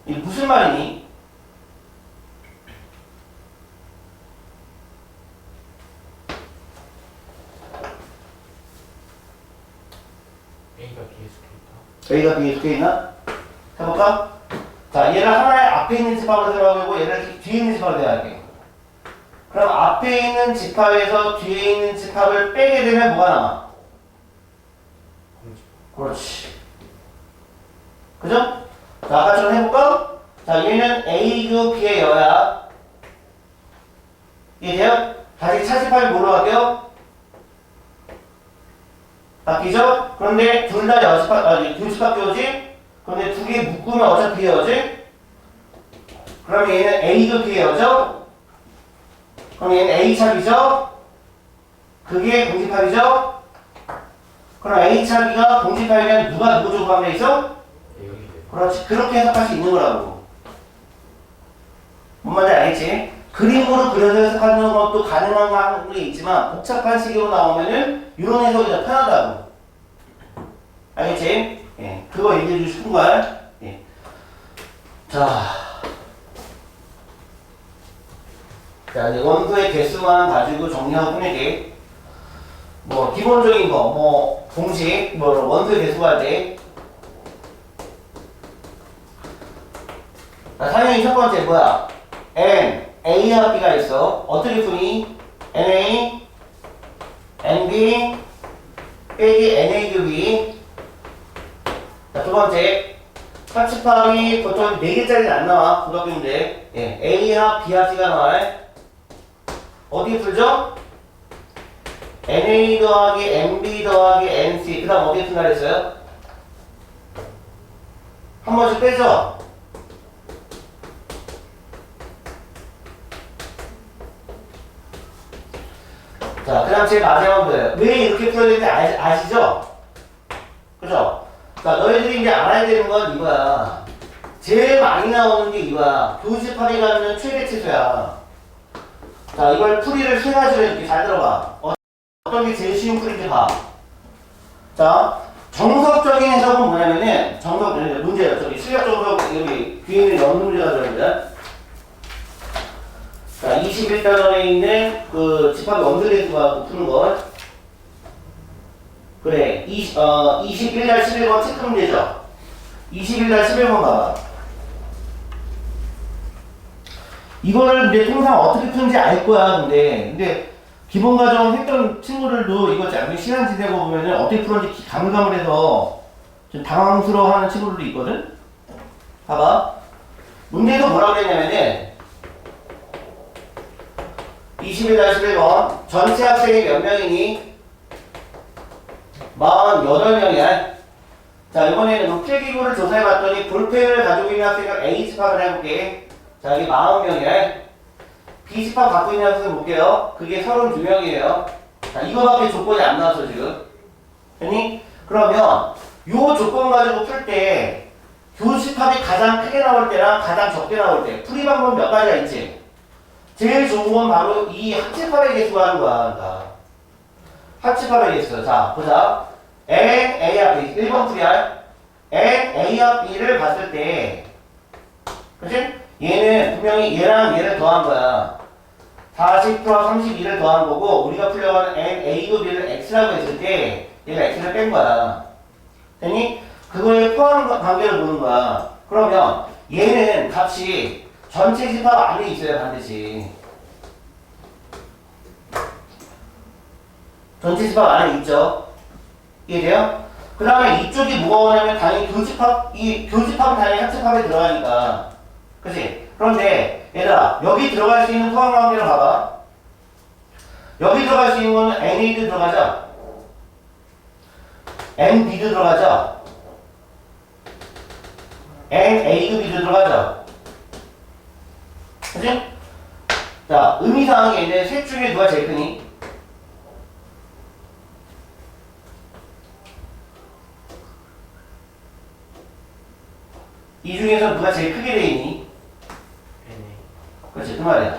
이게 무슨 말이니? A가 B에 속해 있다. A가 B에 속해 있나? 해볼까? 자, 얘를 하나의 앞에 있는 집합으로 생각하고 얘를 뒤에 있는 집합으로 생각할게. 그럼 앞에 있는 집합에서 뒤에 있는 집합을 빼게 되면 뭐가 남아? 그렇지. 그죠? 자, 아까처럼 해볼까? 자, 얘는 A고 B의 여야. 이해돼요? 다시 차집합이 뭐로 갈게요? 바뀌죠? 그런데 둘 다 여집합, 교집합교지? 그런데 두 개 묶으면 어차피 여지? 그럼 얘는 A고 B의 여죠? 그럼 얘는 A차비죠? 그게 공집합이죠? 그럼 A차비가 공집합이면 누가 누구 조합돼 있어? 그렇지. 그렇게 해석할 수 있는 거라고. 뭔 말인지 알겠지? 그림으로 그려서 해석하는 것도 가능한 게 있지만 복잡한 식으로 나오면은 이런 해석이 더 편하다고. 알겠지? 예. 그거 얘기해 주고 싶은 거야. 예. 자. 자, 이제 원소의 개수만 가지고 정리하고 끝내게. 뭐, 기본적인 거, 뭐, 공식, 뭐, 원소의 개수 할 때. 자, 당연히 첫 번째 뭐야? N, A와 B가 있어. 어떻게 푸니? NA, NB, 빼기 NA 곱이. 자, 두 번째. 합집합이 보통 4개짜리는 안 나와. 고등학교인데. 예, A와 B와 C가 나와요. 어디 풀죠? NA 더하기 NB 더하기 NC. 그 다음 어디 푼다 그랬어요? 한 번씩 빼죠? 자, 그 다음 제일 마지막 문제예요. 왜 이렇게 풀어야 되는지 아시죠? 그죠? 자, 너희들이 이제 알아야 되는 건 이거야. 제일 많이 나오는 게 이거야. 교집합이 가면 최대치수야. 자, 이걸 풀이를 세 가지로 이렇게 잘 들어봐. 어떤 게 제일 쉬운 풀인지 봐. 자, 정석적인 해석은 뭐냐면은, 문제예요. 저기 수학 정석, 여기 뒤에 있는 연문 문제가 들어있는데. 자, 21단원에 있는 그 집합의 원소대수가 푸는 거. 그래, 21날 11번 체크 문제죠. 21날 11번 봐봐. 이거를 이제 통상 어떻게 푸는지 알 거야, 근데 기본 과정 했던 친구들도 이거 나중에 시간 지내고 보면은 어떻게 풀었는지 가물가물해서 좀 당황스러워 하는 친구들도 있거든? 봐봐. 문제도 뭐라고 했냐면은 21날 11번 전체 학생이 몇 명이니? 48명이야. 자, 이번에는 필기구를 조사해봤더니 볼펜을 가지고 있는 학생을 A집합을 해볼게. 자, 이게 40명이야. B집합 갖고 있는 학생 볼게요. 그게 32명이에요. 자, 이거밖에 조건이 안 나왔어, 지금. 됐니? 그러면 요 조건 가지고 풀 때 교집합이 가장 크게 나올 때랑 가장 적게 나올 때 풀이 방법 몇 가지가 있지? 제일 좋은 건 바로 이 합집합의 개수가 하는 거야. 그러니까. 합집합의 개수. 자, 보자. N, A와 B. 1번 풀이야. N, A와 B를 봤을 때, 그치? 얘는 분명히 얘랑 얘를 더한 거야. 40 플러스 32를 더한 거고, 우리가 풀려고 하는 N, A고 B를 X라고 했을 때, 얘가 X를 뺀 거야. 됐니? 그거에 포함 관계를 보는 거야. 그러면 얘는 값이 전체 집합 안에 있어요, 반드시. 전체 집합 안에 있죠. 이해돼요? 그 다음에 이쪽이 뭐가 오냐면 당연히 교집합은 당연히 합집합에 들어가니까. 그치? 그런데 얘들아, 여기 들어갈 수 있는 포함 관계를 봐봐. 여기 들어갈 수 있는 거는 NA도 들어가죠? NB도 들어가죠? N, A도 B도 들어가죠. 그치? 자, 의미상항에 있는 셋 중에 누가 제일 크니? 이 중에서 누가 제일 크게 돼 있니? NA. 그렇지, 그 말이야.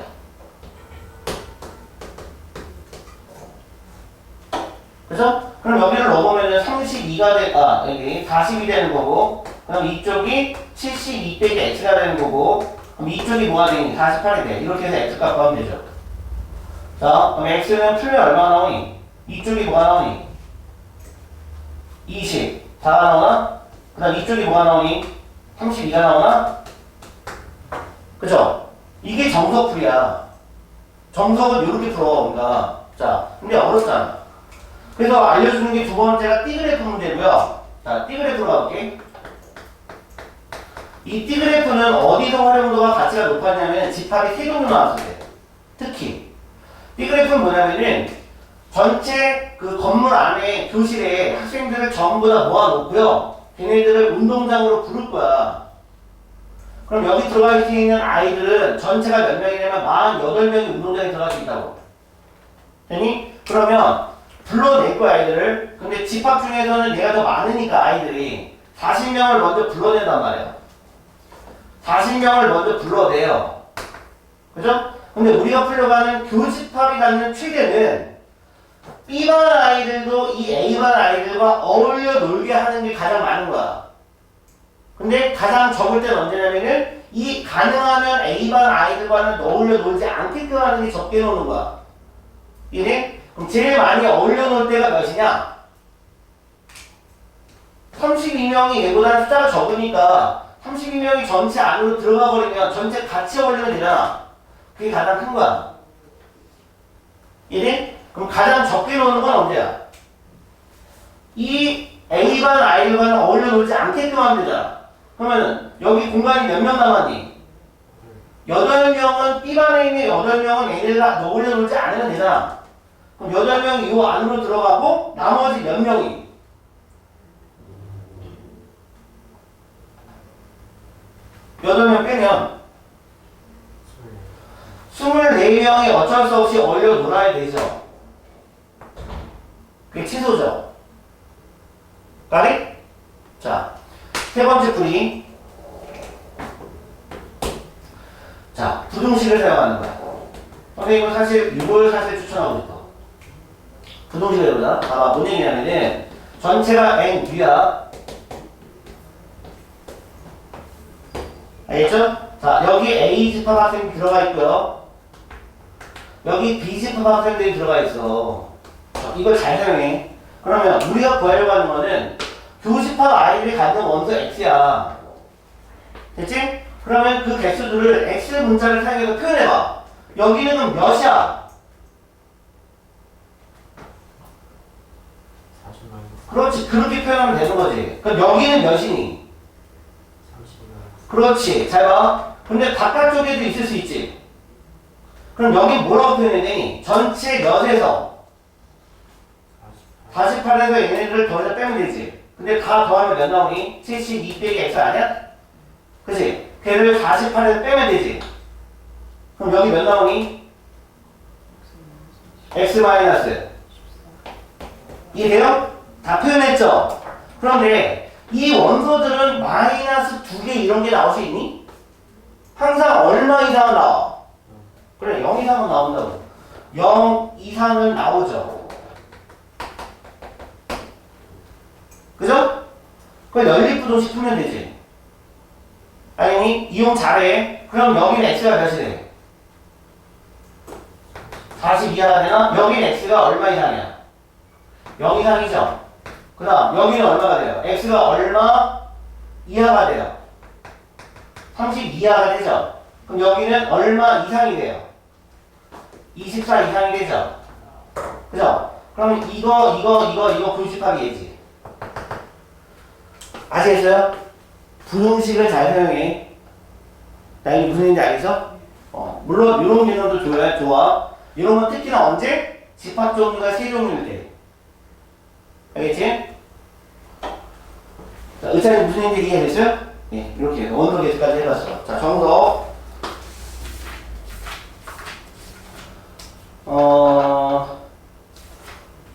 그래서 그럼 여기를 넣어보면은 32가 여기 40이 되는 거고, 그럼 이쪽이 72 빼기 x가 되는 거고, 그럼 이쪽이 뭐가 되니? 48이 돼. 이렇게 해서 x 값 구하면 되죠. 자, 그럼 x는 풀면 얼마나 나오니? 이쪽이 뭐가 나오니? 20. 4가 나오나? 그 다음 이쪽이 뭐가 나오니? 32가 나오나? 그죠? 이게 정석풀이야. 정석은 이렇게 풀어, 우리가. 자, 근데 어렵잖아. 그래서 알려주는 게 두 번째가 띠그래프 문제고요. 자, 띠그래프로 가볼게. 이 띠그래프는 어디서 활용도가 가치가 높았냐면 집합이 세 종류 나왔을 때. 특히 띠그래프는 뭐냐면은 전체 그 건물 안에 교실에 학생들을 전부 다 모아놓고요. 걔네들을 운동장으로 부를 거야. 그럼 여기 들어가 있는 아이들은 전체가 몇 명이냐면 48명이 운동장에 들어갈 수 있다고. 되니? 그러면 불러낼 거야 아이들을. 근데 집합 중에서는 얘가 더 많으니까 아이들이 40명을 먼저 불러낸단 말이야. 40명을 먼저 불러내요. 그죠? 근데 우리가 풀려고 하는 교집합이 갖는 최대는 B반 아이들도 이 A반 아이들과 어울려 놀게 하는 게 가장 많은 거야. 근데 가장 적을 때는 언제냐면은 이 가능하면 A반 아이들과는 어울려 놀지 않게끔 하는 게 적게 노는 거야. 이해? 그럼 제일 많이 어울려 놀 때가 몇이냐? 32명이 얘보다는 숫자가 적으니까 32명이 전체 안으로 들어가 버리면 전체 같이 어울리면 되잖아. 그게 가장 큰 거야. 이해? 그럼 가장 적게 노는 건 언제야? 이 A반 아이들과는 어울려 놀지 않게끔 하면 되잖아. 그러면 여기 공간이 몇 명 남았니? 8명은 B반에 있는 8명은 A들과 어울려 놀지 않으면 되잖아. 그럼 8명이 이 안으로 들어가고 나머지 몇 명이? 8명 빼면 24명이 어쩔 수 없이 어울려 놀아야 되죠. 그게 취소죠. 가리? 자, 세 번째 풀이. 자, 부등식을 사용하는 거야. 선생님은 이걸 사실 추천하고 싶어. 부등식을 해보자. 봐봐, 뭔 얘기냐면은, 전체가 N유야. 알겠죠? 자, 여기 A집합 학생이 들어가 있고요. 여기 B집합 학생들이 들어가 있어. 이걸 잘 사용해. 그러면 우리가 구하려고 하는 거는 교집합 아이들이 갖는 원소 x야. 됐지? 그러면 그 개수들을 x 문자를 사용해서 표현해봐. 여기는 그럼 몇이야? 40만. 그렇지. 그렇게 표현하면 되는 거지. 그럼 여기는 몇이니? 30만. 그렇지. 잘 봐. 근데 바깥쪽에도 있을 수 있지. 그럼 여기 뭐라고 표현해야 되니? 전체 몇에서 48에서 얘네들을 더해서 빼면 되지. 근데 다 더하면 몇 나오니? 72 빼기 x 아니야? 그치? 걔를 48에서 빼면 되지. 그럼 여기 몇 나오니? x 마이너스. 이해돼요? 다 표현했죠? 그런데 이 원소들은 마이너스 2개 이런 게 나올 수 있니? 항상 얼마 이상은 나와? 그래, 0 이상은 나온다고. 0 이상은 나오죠. 그죠? 그럼 연립부등식 풀면 되지. 아니, 이용 잘해. 그럼 여기는 x가 몇이 돼? 40 이하가 되나? 여기는 x가 얼마 이상이야? 0 이상이죠? 그 다음, 여기는 얼마가 돼요? x가 얼마 이하가 돼요? 30 이하가 되죠? 그럼 여기는 얼마 이상이 돼요? 24 이상이 되죠? 그죠? 그럼 이거 분식합이 얘지. 아시겠어요? 부등식을 잘 사용해. 나 이게 무슨 얘기인지 알겠어? 물론 이런 개념도 좋아. 이런 건 특히나 언제? 집합 종류가 세 종류일 때. 알겠지? 자, 의사님 무슨 얘기인지 이해됐어요? 예, 이렇게 원소 계수까지 해봤어. 자, 정석.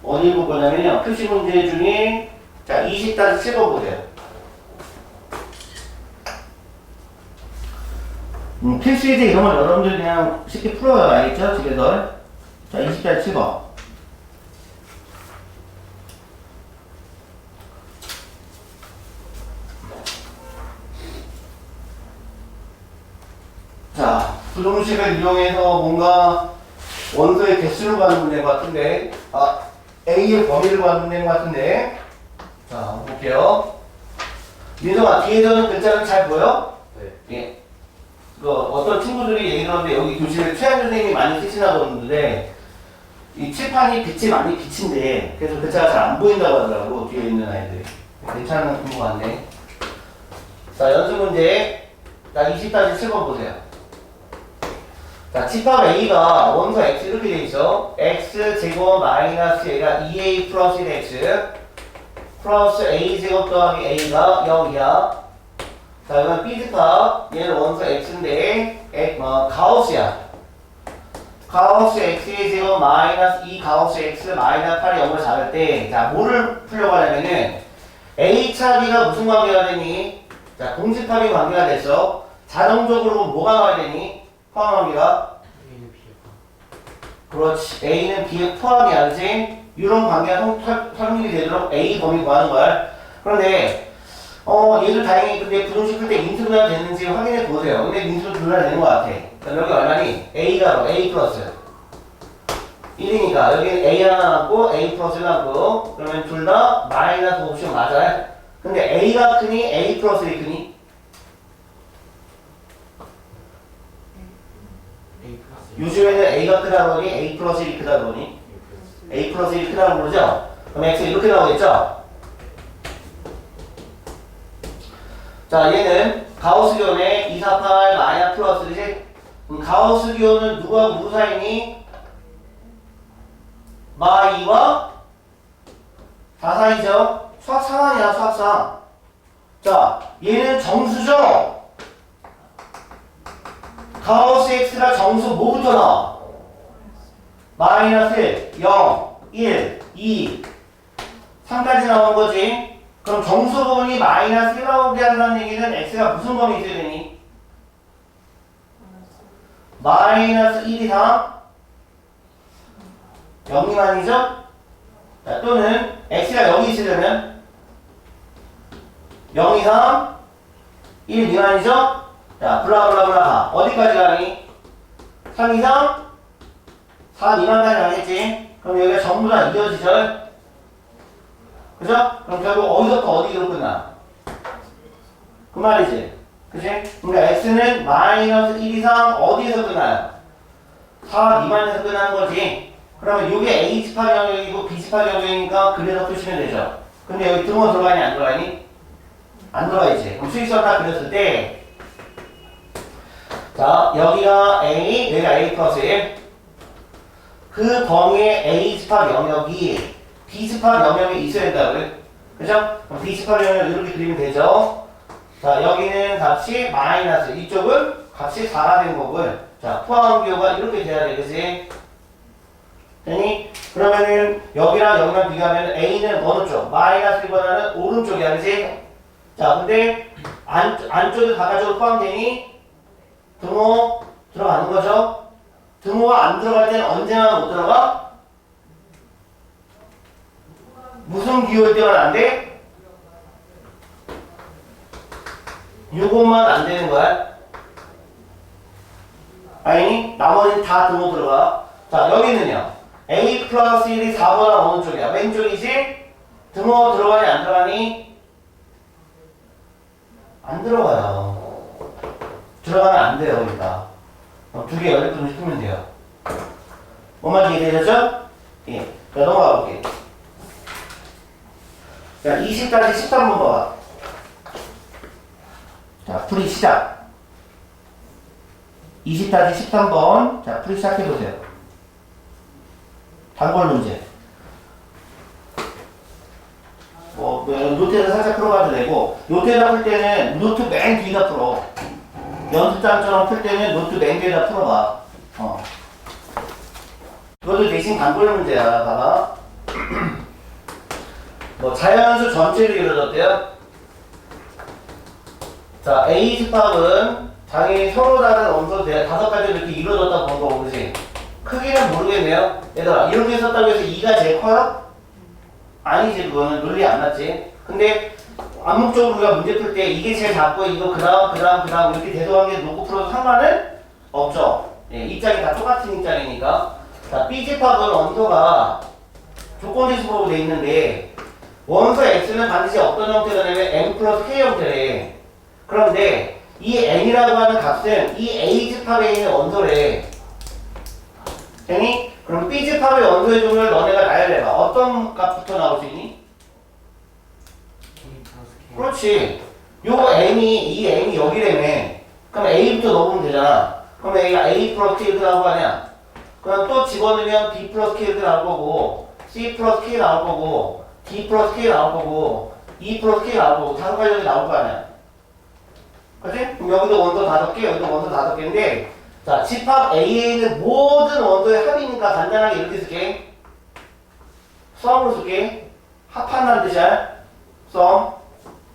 어디 볼 거냐면요. 표시 문제 중에, 자, 20-7번 보세요. 필수이제 이런 걸 여러분들 그냥 쉽게 풀어요. 알겠죠? 집에서. 자, 20-7번. 자, 부동식을 이용해서 뭔가 원소의 개수를 구하는 문제인 것 같은데, A의 범위를 구하는 문제인 것 같은데, 자, 한번 볼게요. 민성아, 뒤에 저는 글자는 잘 보여? 네. 예. 어떤 친구들이 얘기를 하는데, 여기 교실에 최한 선생님이 많이 쓰시나 보는데, 이 칠판이 빛이 많이 비친데, 그래서 글자가 잘 안 보인다고 하더라고, 뒤에 있는 아이들이. 괜찮은 것 같네. 자, 연습 문제. 자, 20-7번 보세요. 자, 집합 A가 원소 X 이렇게 돼 있어. X 제곱 마이너스 A가 2A 플러스 1X 플러스 A 제곱 더하기 A가 0이야. 자, 이건 B 집합. 얘는 원소 X인데, 가우스야. 가우스 X의 제곱 마이너스 2 가우스 X 마이너스 8이 0을 잡을 때, 자, 뭐를 풀려고 하냐면은, A 차 B가 무슨 관계가 되니? 자, 공집합이 관계가 됐어. 자동적으로 뭐가 나와야 되니? 포함관계가? A는 B에 그렇지. A는 B에 포함이야, 그치? 이런 관계가 성립이 되도록 A 범위 구하는 거야. 그런데, 얘들 다행히 근데 부동식 풀 때 인수분할 됐는지 확인해 보세요. 근데 인수분할 되는 것 같아. 그럼 여기 얼마니? A가 A 플러스 1이니까 여기는 A 하나 남고 A 플러스 1 남고 그러면 둘 다 마이너스 옵션 맞아요? 근데 A가 크니? A 플러스 1이 크니? A 플러스 요즘에는 A가 크다 그러니 A 플러스 1이 크다 그러니 A 플러스 1이 크다고 그러죠? 그럼 X 이렇게 나오겠죠? 자, 얘는 가우스 기호네 2, 4, 8 마이너스 플러스지? 그럼 가우스 기호는 누구하고 누구 사이니? 마 2와 4 사이죠? 수학 4아니야 수학상. 자, 얘는 정수죠? 가우스 X가 정수 뭐부터 나와? 마이너스 1, 0, 1, 2, 3까지 나온 거지. 그럼 정수 부분이 마이너스 1 나오게 한다는 얘기는 X가 무슨 범위 있어야 되니? 마이너스 1 이상 0 미만이죠? 자, 또는 X가 여기 있으려면 0 이상 1 미만이죠? 자, 블라블라블라 어디까지 가니? 3 이상 4 미만까지 가겠지? 그럼 여기가 전부 다 이어지죠? 그죠? 그럼 결국 어디서부터 어디로 끝나? 그 말이지. 그치? 그러니까 X는 마이너스 1 이상 어디에서 끝나요? 4 미만에서 끝나는 거지. 그러면 이게 A집합 영역이고 B집합 영역이니까 그래서 푸시면 되죠. 근데 여기 등호 들어가니 안 들어가니? 안 들어가 있지. 그럼 수익선 딱 그렸을 때 자, 여기가 A, 여기가 A 플러스 1. 그 범위의 A집합 영역이 B집합 영역에 있어야 된다고요. 그죠? 그럼 B집합 영역 이렇게 그리면 되죠. 자, 여기는 값이 마이너스, 이쪽은 값이 4가 된 거고요. 자, 포함기호가 이렇게 돼야 되겠지? 되니? 그러면은 여기랑 여기랑 비교하면 A는 어느 쪽? 마이너스 1보다는 오른쪽이야, 그지? 자, 근데 안쪽에 바깥쪽으로 포함되니? 등호 들어가는 거죠? 등호가 안 들어갈 때는 언제나 못 들어가? 무슨 기호일 때만 안 돼? 요것만 안 되는 거야. 아니, 나머지는 다 등호 들어가. 자, 여기는요. A 플러스 1이 4보다 어느 쪽이야? 왼쪽이지? 등호 들어가니 안 들어가니? 안 들어가요. 들어가면 안 돼요, 그러니까. 두 개 연립분을 풀면 돼요. 뭔 말인지 이해되셨죠? 예. 자, 넘어가 볼게요. 자, 20까지 13번 봐봐. 자, 풀이 시작. 20까지 13번. 자, 풀이 시작해보세요. 단골 문제. 뭐, 노트에서 살짝 풀어봐도 되고, 노트에다 풀 때는 노트 맨 뒤에다 풀어. 연습장처럼 풀 때는 노트 맨 뒤에다 풀어봐. 이것도 대신 단골 문제야. 봐봐. 뭐 자연수 전체를 이루어졌대요. 자, A 집합은 당연히 서로 다른 원소 5가지로 이렇게 이루어졌다 본 거고, 그치? 크기는 모르겠네요. 얘들아, 이렇게 썼다고 해서 2가 제일 커요? 아니지, 그거는 논리 안 맞지. 근데 암묵적으로 우리가 문제 풀 때 이게 제일 작고 이거 그 다음 이렇게 대소관계 놓고 풀어도 상관은 없죠. 예, 입장이 다 똑같은 입장이니까. 자, B집합은 원소가 조건지수법으로 돼 있는데 원소 X는 반드시 어떤 형태가 되냐면 M 플러스 K 형태래. 그런데 이 N이라고 하는 값은 이 A집합에 있는 원소래. 됐니? 그럼 B집합의 원소의 종류를 너네가 나열해봐. 어떤 값부터 나올 수 있니? 그렇지. 요 N이, 이 N이 여기라며. 그럼 A부터 넣으면 되잖아. 그럼 A가 A 플러스 K 이렇게 나올 거 아니야? 그럼 또 집어넣으면 B 플러스 K 이렇게 나올 거고, C 플러스 K 나올 거고, D 플러스 K 나올 거고, E 플러스 K 나올 거고, 5가지 나올 거 아니야? 그치? 그럼 여기도 원소 5개, 여기도 원소 5개인데, 자, 집합 A에 있는 모든 원소의 합이니까 간단하게 이렇게 쓸게. 썸으로 쓸게. 합한다는 뜻이야. 썸.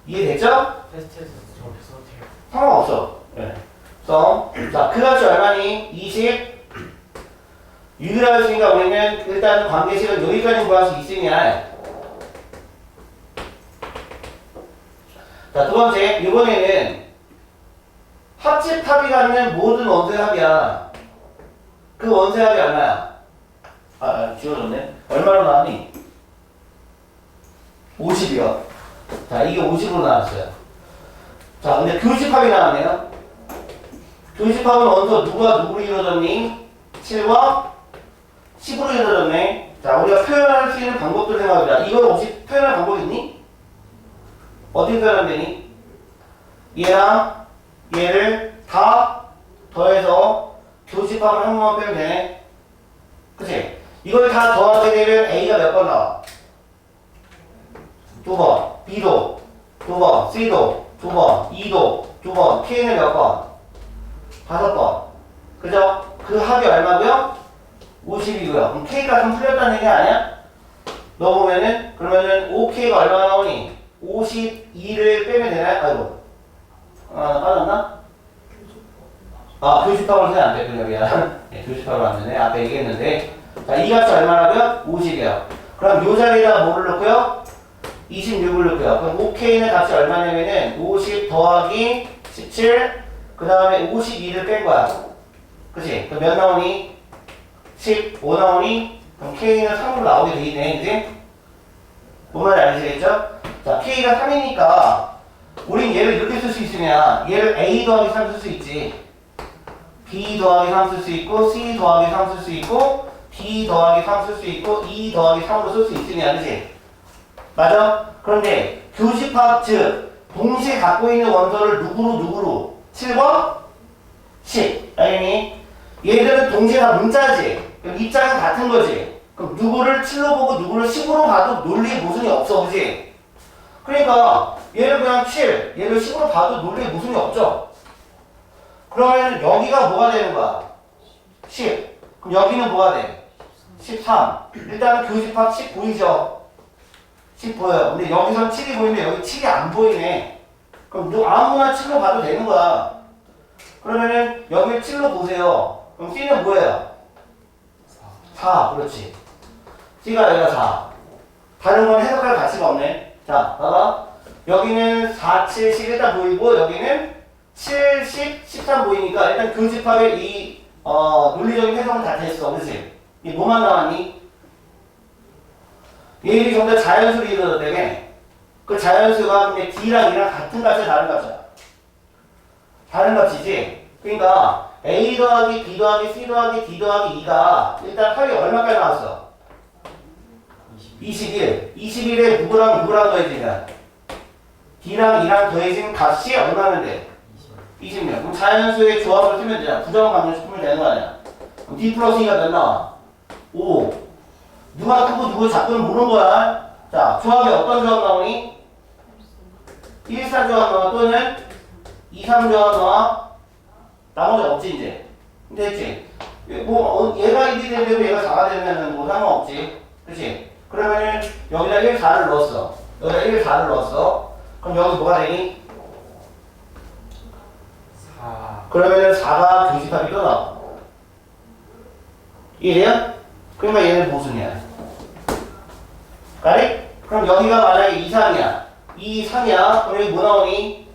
이해됐죠? 테스트에서 저렇게 써도 돼요. 상관없어. 네. 썸. 자, 그 값이 얼마니? 20. 유기라 했으니까 우리는 일단 관계식은 여기까지 구할 수 있으냐. 자, 두 번째. 이번에는 합집합이 갖는 모든 원소의 합이야. 그 원소의 합이 얼마야? 지워졌네. 얼마로 나왔니? 50이요. 자, 이게 50으로 나왔어요. 자, 근데 교집합이 나왔네요. 교집합은 원소 누가 누구로 이루어졌니? 7과 10으로 이루어졌네. 자, 우리가 표현할 수 있는 방법들 생각해보자. 이걸 혹시 표현할 방법 있니? 어떻게 표현하면 되니? 얘랑 얘를 다 더해서 교집합을 한 번만 빼면 되네. 그치? 이걸 다 더하게 되면 A가 몇 번 나와? 2번, B도 2번, C도 2번, E도 2번, K는 몇 번? 5번. 그죠? 그 합이 얼마고요? 50이고요. 그럼 K가 좀 풀렸다는 얘기 아니야? 넣어보면은, 그러면은 5K가 얼마 나오니? 52를 빼면 되나요? 아이고. 빠졌나? 교집합으로 쓰면 안 됐군요, 미안. 네, 교집합으로 안 되네. 앞에 얘기했는데. 자, 이 값이 얼마라고요? 50이요. 그럼 요 자리에다가 뭐를 넣고요? 26을 넣고요. 그럼 5K는 값이 얼마냐면은 50 더하기 17, 그 다음에 52를 뺀 거야. 그치? 그럼 몇 나오니? 15 나오니? 그럼 K는 3으로 나오게 돼 있네. 그치? 뭔 말인지 아시겠죠? 자, K가 3이니까 우린 얘를 이렇게 쓸 수 있으면 얘를 A 더하기 3 쓸 수 있지. B 더하기 3 쓸 수 있고, C 더하기 3 쓸 수 있고, D 더하기 3 쓸 수 있고, E 더하기 3으로 쓸 수 있으면, 그치? 맞아? 그런데 교집합 즉 동시에 갖고 있는 원소를 누구로 7과 10 알겠니? 얘들은 동시에 다 문자지. 그럼 입장은 같은 거지. 그럼 누구를 7로 보고 누구를 10으로 봐도 논리에 모순이 없어. 그지? 그러니까 얘를 그냥 7, 얘를 10으로 봐도 논리에 모순이 없죠. 그러면 여기가 뭐가 되는 거야? 10. 그럼 여기는 뭐가 돼? 13. 일단은 교집합 10 보이죠? 10 보여요. 근데 여기선 7이 보이는데 여기 7이 안 보이네. 그럼 아무나 7로 봐도 되는 거야. 그러면은 여기를 7로 보세요. 그럼 C는 뭐예요? 4. 그렇지. C가 여기가 4. 다른 건 해석할 가치가 없네. 자, 봐봐. 여기는 4, 7, 10 일단 보이고 여기는 7, 10, 13 보이니까 일단 교집합의 이 논리적인 해석은 다 됐어. 그렇지? 이 뭐만 나왔니? 얘들이 전부 다 자연수로 이루어졌다며. 그 자연수가 근데 D랑 E랑 같은 값이야, 다른 값이야? 다른 값이지? 그러니까 A 더하기 B 더하기 C 더하기 D 더하기 E가 일단 합이 얼마까지 나왔어? 21. 21에 누구랑 더해지냐? D랑 E랑 더해진 값이 얼마면 돼? 20명. 그럼 자연수의 조합을 쓰면 되잖아. 부정을 강조시키면 되는 거 아니야? 그럼 D 플러스 E가 몇 나와? 5. 누가 크고 누구 작고는 모르는 거야. 자, 조합이 어떤 조합 나오니? 1, 4 조합 넣어 또는 2, 3 조합 넣어. 나머지 없지 이제. 됐지? 뭐 얘가 1이 되면 얘가 4가 되면은 뭐 상관없지. 그치? 그러면은 여기다 1, 4를 넣었어. 여기다 1, 4를 넣었어. 그럼 여기 뭐가 되니? 4. 그러면은 4가 교집합이 또 나와. 이해돼요? 그러니까 얘는 보순이야. 가리? 그럼 여기가 만약에 2, 3이야. 2, 3이야. 그럼 여기 뭐 나오니?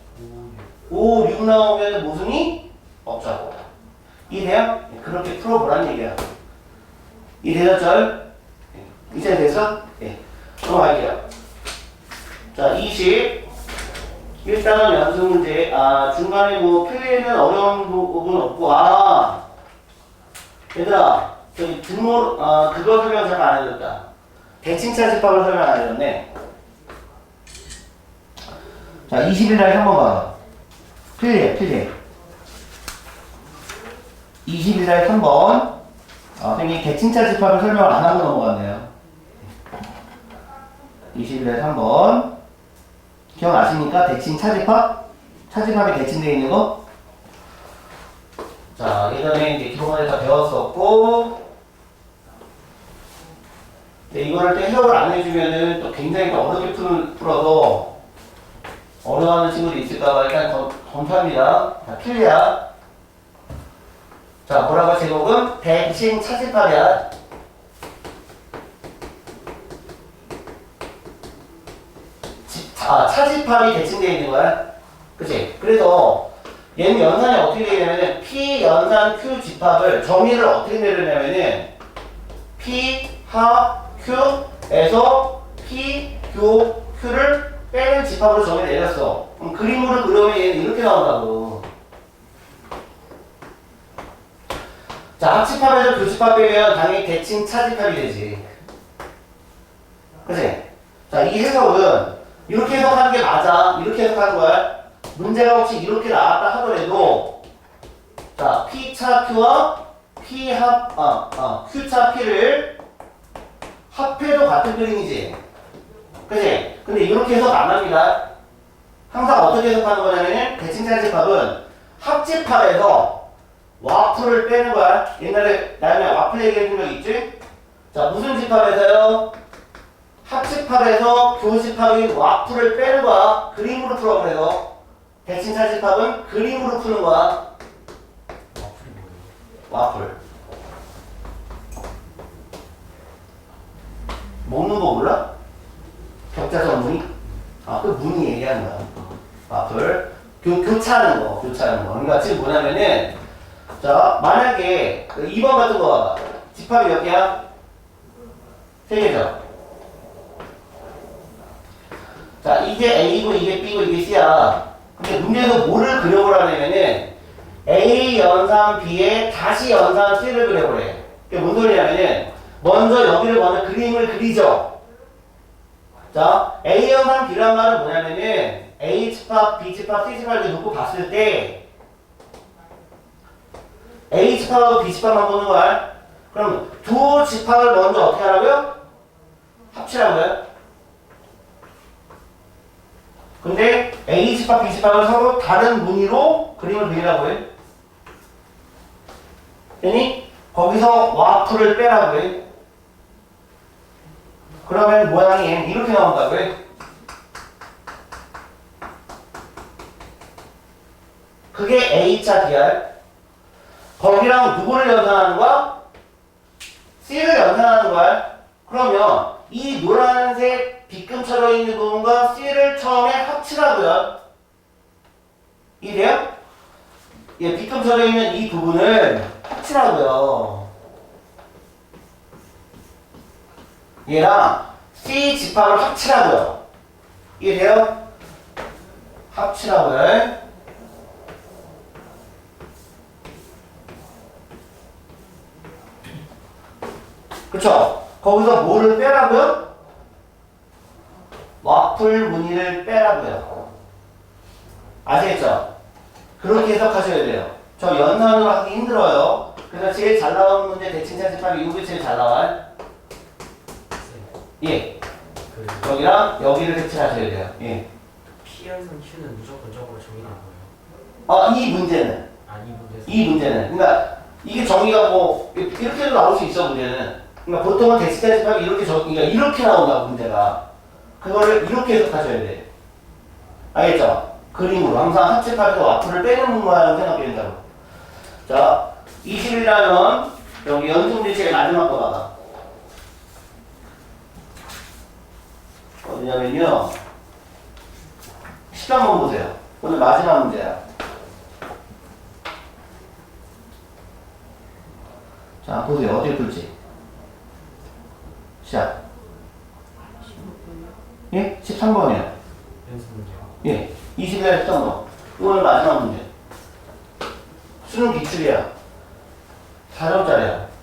5, 6 나오면 모순이 없죠. 이해돼요? 그렇게 풀어보란 얘기야. 이해되셨죠? 이제 됐어? 예. 넘어갈게요. 자, 20. 일단은 연습 문제. 중간에 뭐 틀리는 어려운 부분 없고, 얘들아, 저기 등호, 그거 설명 잠깐 안 해줬다. 대칭차 집합을 설명 안 해줬네. 자, 21날 한번 봐. 틀려. 21날 3번. 선생님이 대칭차 집합을 설명을 안 하고 넘어갔네요. 21날 3번. 기억나십니까? 대칭 차집합? 차집합이 대칭되어 있는 거? 자, 예전에 이제 기본관에 다 배웠었고, 이거를 또 해석을 안 해주면은 또 굉장히 또 어렵게 풀어서 어려워하는 친구들이 있을까봐 일단 검토합니다. 자, 필리야. 자, 뭐라고 제목은? 대칭 차집합이야. 차집합이 대칭되어 있는 거야. 그치? 그래서 얘는 연산이 어떻게 되냐면은 P 연산 Q 집합을 정의를 어떻게 내리냐면은 P 합 Q에서 P 교 Q를 빼는 집합으로 정의 내렸어. 그럼 그림으로 그려면 얘는 이렇게 나온다고. 자, 합집합에서 교집합 빼면 당연히 대칭 차집합이 되지. 그치? 자, 이 해석은 이렇게 해석하는 게 맞아. 이렇게 해석하는 거야. 문제가 혹시 이렇게 나왔다 하더라도, 자, P차 Q와 Q차 P를 합해도 같은 그림이지. 그치? 근데 이렇게 해석 안 합니다. 항상 어떻게 해석하는 거냐면, 대칭차집합은 합집합에서 와플을 빼는 거야. 옛날에 나중에 와플 얘기해준 적 있지? 자, 무슨 집합에서요? 합집합에서 교집합인 와플을 빼는 거야. 그림으로 풀어. 그래서 대칭차 집합은 그림으로 푸는 거야. 와플. 먹는 거 몰라? 격자적 무늬? 그 무늬 얘기하는 거야. 와플. 교차하는 거. 그러니까 지금 뭐냐면은, 자, 만약에 2번 같은 거 봐봐. 집합이 몇 개야? 3개죠? 자, 이게 A고 이게 B고 이게 C야. 근데 문제에서 뭐를 그려보라냐면은 A 연산 B에 다시 연산 C를 그려보래. 그게 뭔 소리냐면은 먼저 여기를 먼저 그림을 그리죠. 자, A 연산 B란 말은 뭐냐면은 A 집합, B 집합, C 집합을 놓고 봤을 때 A 집합하고 B 집합만 보는 거야. 그럼 두 집합을 먼저 어떻게 하라고요? 합치라고요. 근데 A 집합, B 집합을 서로 다른 무늬로 그림을 그리라고 해. 그러니 거기서 와플을 빼라고 해. 그러면 모양이 이렇게 나온다고 해. 그게 A차 Br. 거기랑 누구를 연산하는 거야? C를 연산하는 거야. 그러면 이 노란색 빗금 쳐져 있는 부분과 C를 처음에 합치라고요. 이해돼요? 예, 빗금 쳐져 있는 이 부분을 합치라고요. 얘랑 C 집합을 합치라고요. 이해돼요? 합치라고요. 그쵸? 거기서 뭐를 빼라고요? 와플 무늬를 빼라고요. 아시겠죠? 그렇게 해석하셔야 돼요. 저 연산으로 하기 힘들어요. 그래서 제일 잘 나오는 문제 대칭차 집합이 이게 제일 잘 나와요. 예. 여기랑 여기를 대칭하셔야 돼요. 예. P열선 Q는 무조건적으로 정의된 거예요. 이 문제는. 아니 문제에서. 이 문제는. 그러니까 이게 정의가 뭐 이렇게도 나올 수 있어 문제는. 그러니까 보통은 데시탈 이렇게 그러니까 이렇게 나온다고 문제가. 그거를 이렇게 해석하셔야 돼. 알겠죠? 그림으로 항상 합집합에서 와플을 빼는 모양을 생각해야 된다고. 자, 20이라면 여기 연속문제 제일 마지막 거 봐봐. 어디냐면요. 13번 보세요. 오늘 마지막 문제야. 자, 보세요. 어디에 풀지? 시작. 예? 13번이요. 연습 문제요. 예. 20일 13번. 오늘 마지막 문제. 수능 기출이야. 4점짜리야.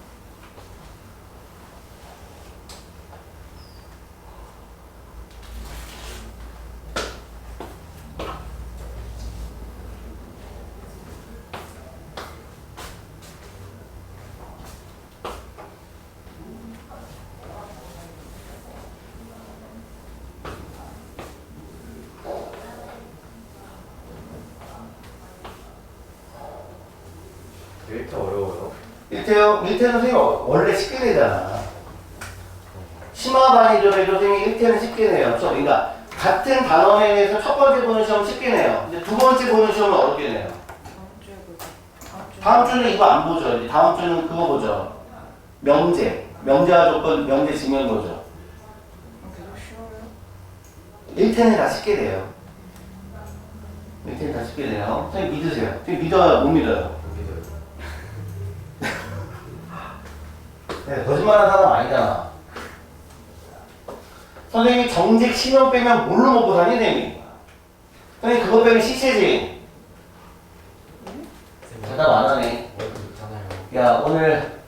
왜 이렇게 어려워요? 일태는 선생님 원래 쉽게 내잖아. 심화반이더라도 선생님이 1태는 쉽게 내요. 그러니까 같은 단원에 대해서 첫 번째 보는 시험 쉽게 내요. 근데 두 번째 보는 시험은 어렵게 내요. 다음 주는 이거 안 보죠. 이제 다음 주는 그거 보죠. 명제와 조건, 명제 증명 보죠. 계속 쉬워요? 1태는 다 쉽게 돼요. 1태는 다 쉽게 돼요. 선생님 믿으세요. 선생님 믿어요? 못 믿어요? 안 믿어요. 네, 거짓말하는 사람 아니잖아. 선생님이 정직 신용 빼면 뭘로 먹고 사니, 선생님? 선생님 그거 빼면 시체지. 대답 안 하네. 월급 있잖아요. 야, 오늘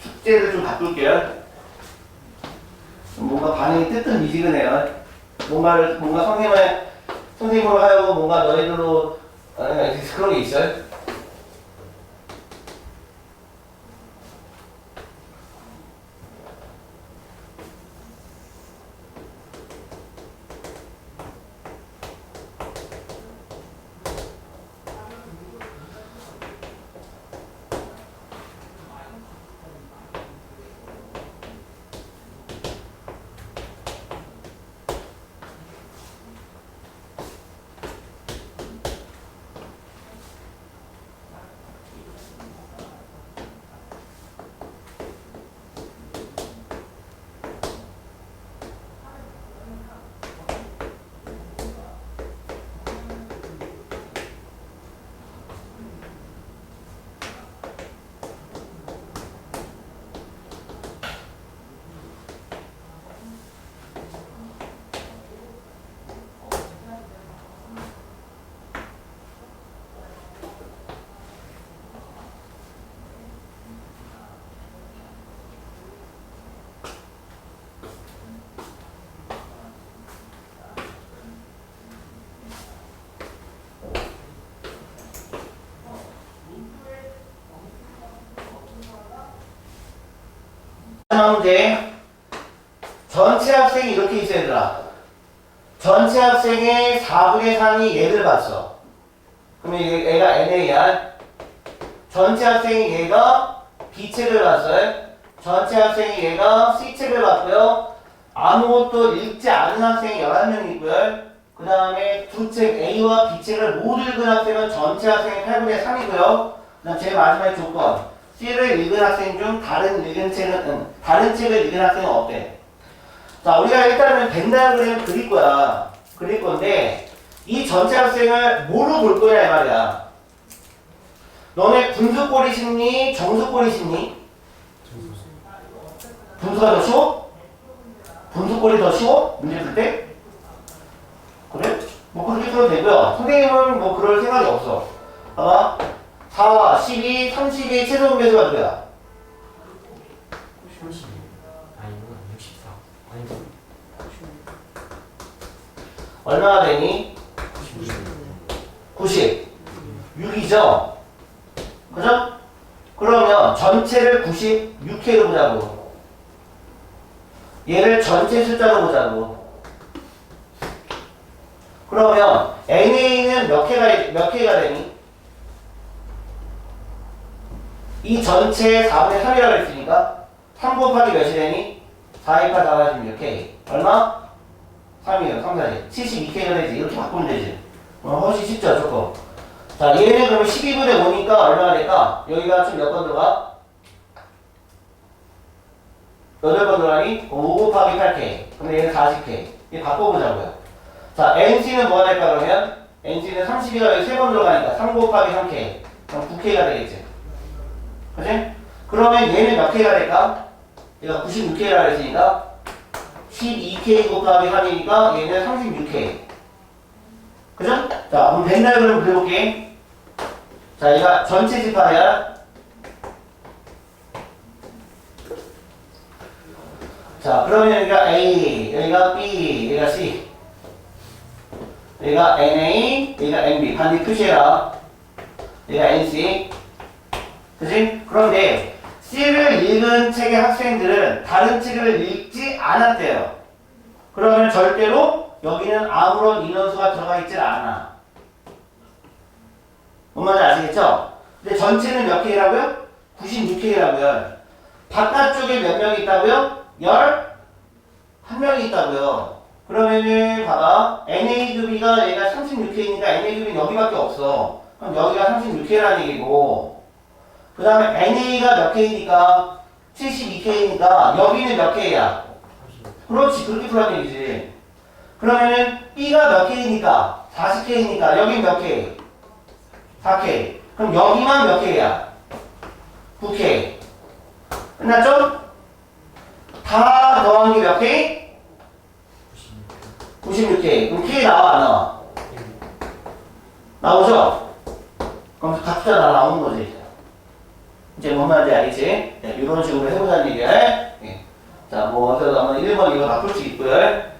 숙제를 좀 바꿀게요. 뭔가 반응이 뜨뜻미지근해요. 뭔가 선생님으로 하여금 뭔가 너희들로, 그런 게 있어요? 문제. 전체 학생이 이렇게 있어야 되더라. 전체 학생의 4분의 3이 얘를 봤어. 그러면 얘가 NA야. 전체 학생이 얘가 B책을 봤어요. 전체 학생이 얘가 C책을 봤고요. 아무것도 읽지 않은 학생이 11명 있고요. 그 다음에 두 책 A와 B책을 모두 읽은 학생은 전체 학생의 8분의 3이고요. 그 다음 제일 마지막에 조건. C를 읽은 학생 중 다른 책을 읽은 학생은 어때? 자, 우리가 일단은 벤다그램 그릴 거야. 그릴 건데, 이 전체 학생을 뭐로 볼 거냐, 이 말이야. 너네 분수꼴이 쉽니? 정수꼴이 쉽니? 분수가 더 쉬워? 분수꼴이 더 쉬워? 문제 풀 때? 그래? 뭐 그렇게 풀어도 되고요. 선생님은 뭐 그럴 생각이 없어. 봐봐. 4, 12, 32 최소 배수가 누구야? 32. 아니구나. 64. 아니구나. 얼마나 되니? 96. 96이죠? 그죠? 그러면 전체를 96회로 보자고. 얘를 전체 숫자로 보자고. 그러면 NA는 몇 개가 되니? 이 전체 4분의 3이라고 했으니까 3 곱하기 몇이 되니? 4 2파 4 46K 얼마? 3이에요. 3, 4지 72K가 되지. 이렇게 바꾸면 되지. 훨씬 쉽죠 조금. 자 얘는 그러면 12분의 5니까 얼마가 될까? 여기가 좀 몇 번 들어가? 8번 들어가니? 5 곱하기 8K 그럼 얘는 40K 이거 바꿔보자고요. 자 NC는 뭐가 될까 그러면? NC는 32가 여기 3번 들어가니까 3 곱하기 3K 그럼 9K가 되겠지. 그치? 그러면 얘는 몇 K가 될까? 얘가 96K라고 했으니까 12K 곱하기 3이니까 얘는 36K. 그죠? 자, 그럼 벤다이그램 그려볼게. 자, 얘가 전체 집합이야. 자, 그러면 여기가 A, 여기가 B, 여기가 C. 여기가 NA, 여기가 NB. 반대 표시해라. 여기가 NC. 그치? 그런데 C를 읽은 책의 학생들은 다른 책을 읽지 않았대요. 그러면 절대로 여기는 아무런 인원수가 들어가 있질 않아. 뭔 말인지 아시겠죠? 근데 전체는 몇 K라고요? 96K라고요. 바깥쪽에 몇 명이 있다고요? 11명이 있다고요. 그러면은 봐봐. NA급이가 얘가 36K니까 NA급이 여기밖에 없어. 그럼 여기가 36K라는 얘기고 그 다음에 NA가 몇 K니까 72K니까 여기는 몇 K야? 그렇지. 그렇게 풀라는 얘기지. 그러면은 B가 몇 K니까 40K니까 여긴 몇 K? 4K. 그럼 여기만 몇 K야? 9K. 끝났죠? 다 더한 게 몇 K? 96K. 그럼 K 나와 안 나와? 나오죠? 그럼 각자 다 나오는 거지. 이제 뭔 말인지 알겠지? 네, 이런 식으로 해보자는 얘기야. 네. 자, 뭐, 그래서 아마 1번 이거 다 풀 수 있고요.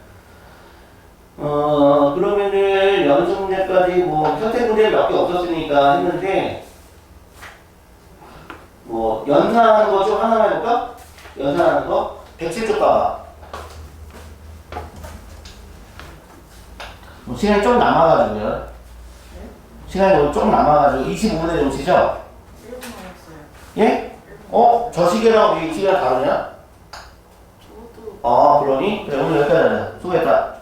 그러면은 연습문제까지 뭐, 현태 문제 몇 개 없었으니까 했는데, 뭐, 연산하는 거 좀 하나만 해볼까? 연산하는 거? 107쪽 봐봐. 뭐, 시간이 좀 남아가지고요. 시간이 좀 남아가지고, 25분에 좀 치죠? 예? 저 시계랑 이 시계랑 다르냐? 그러니? 그래, 오늘 여기까지 하자. 수고했다.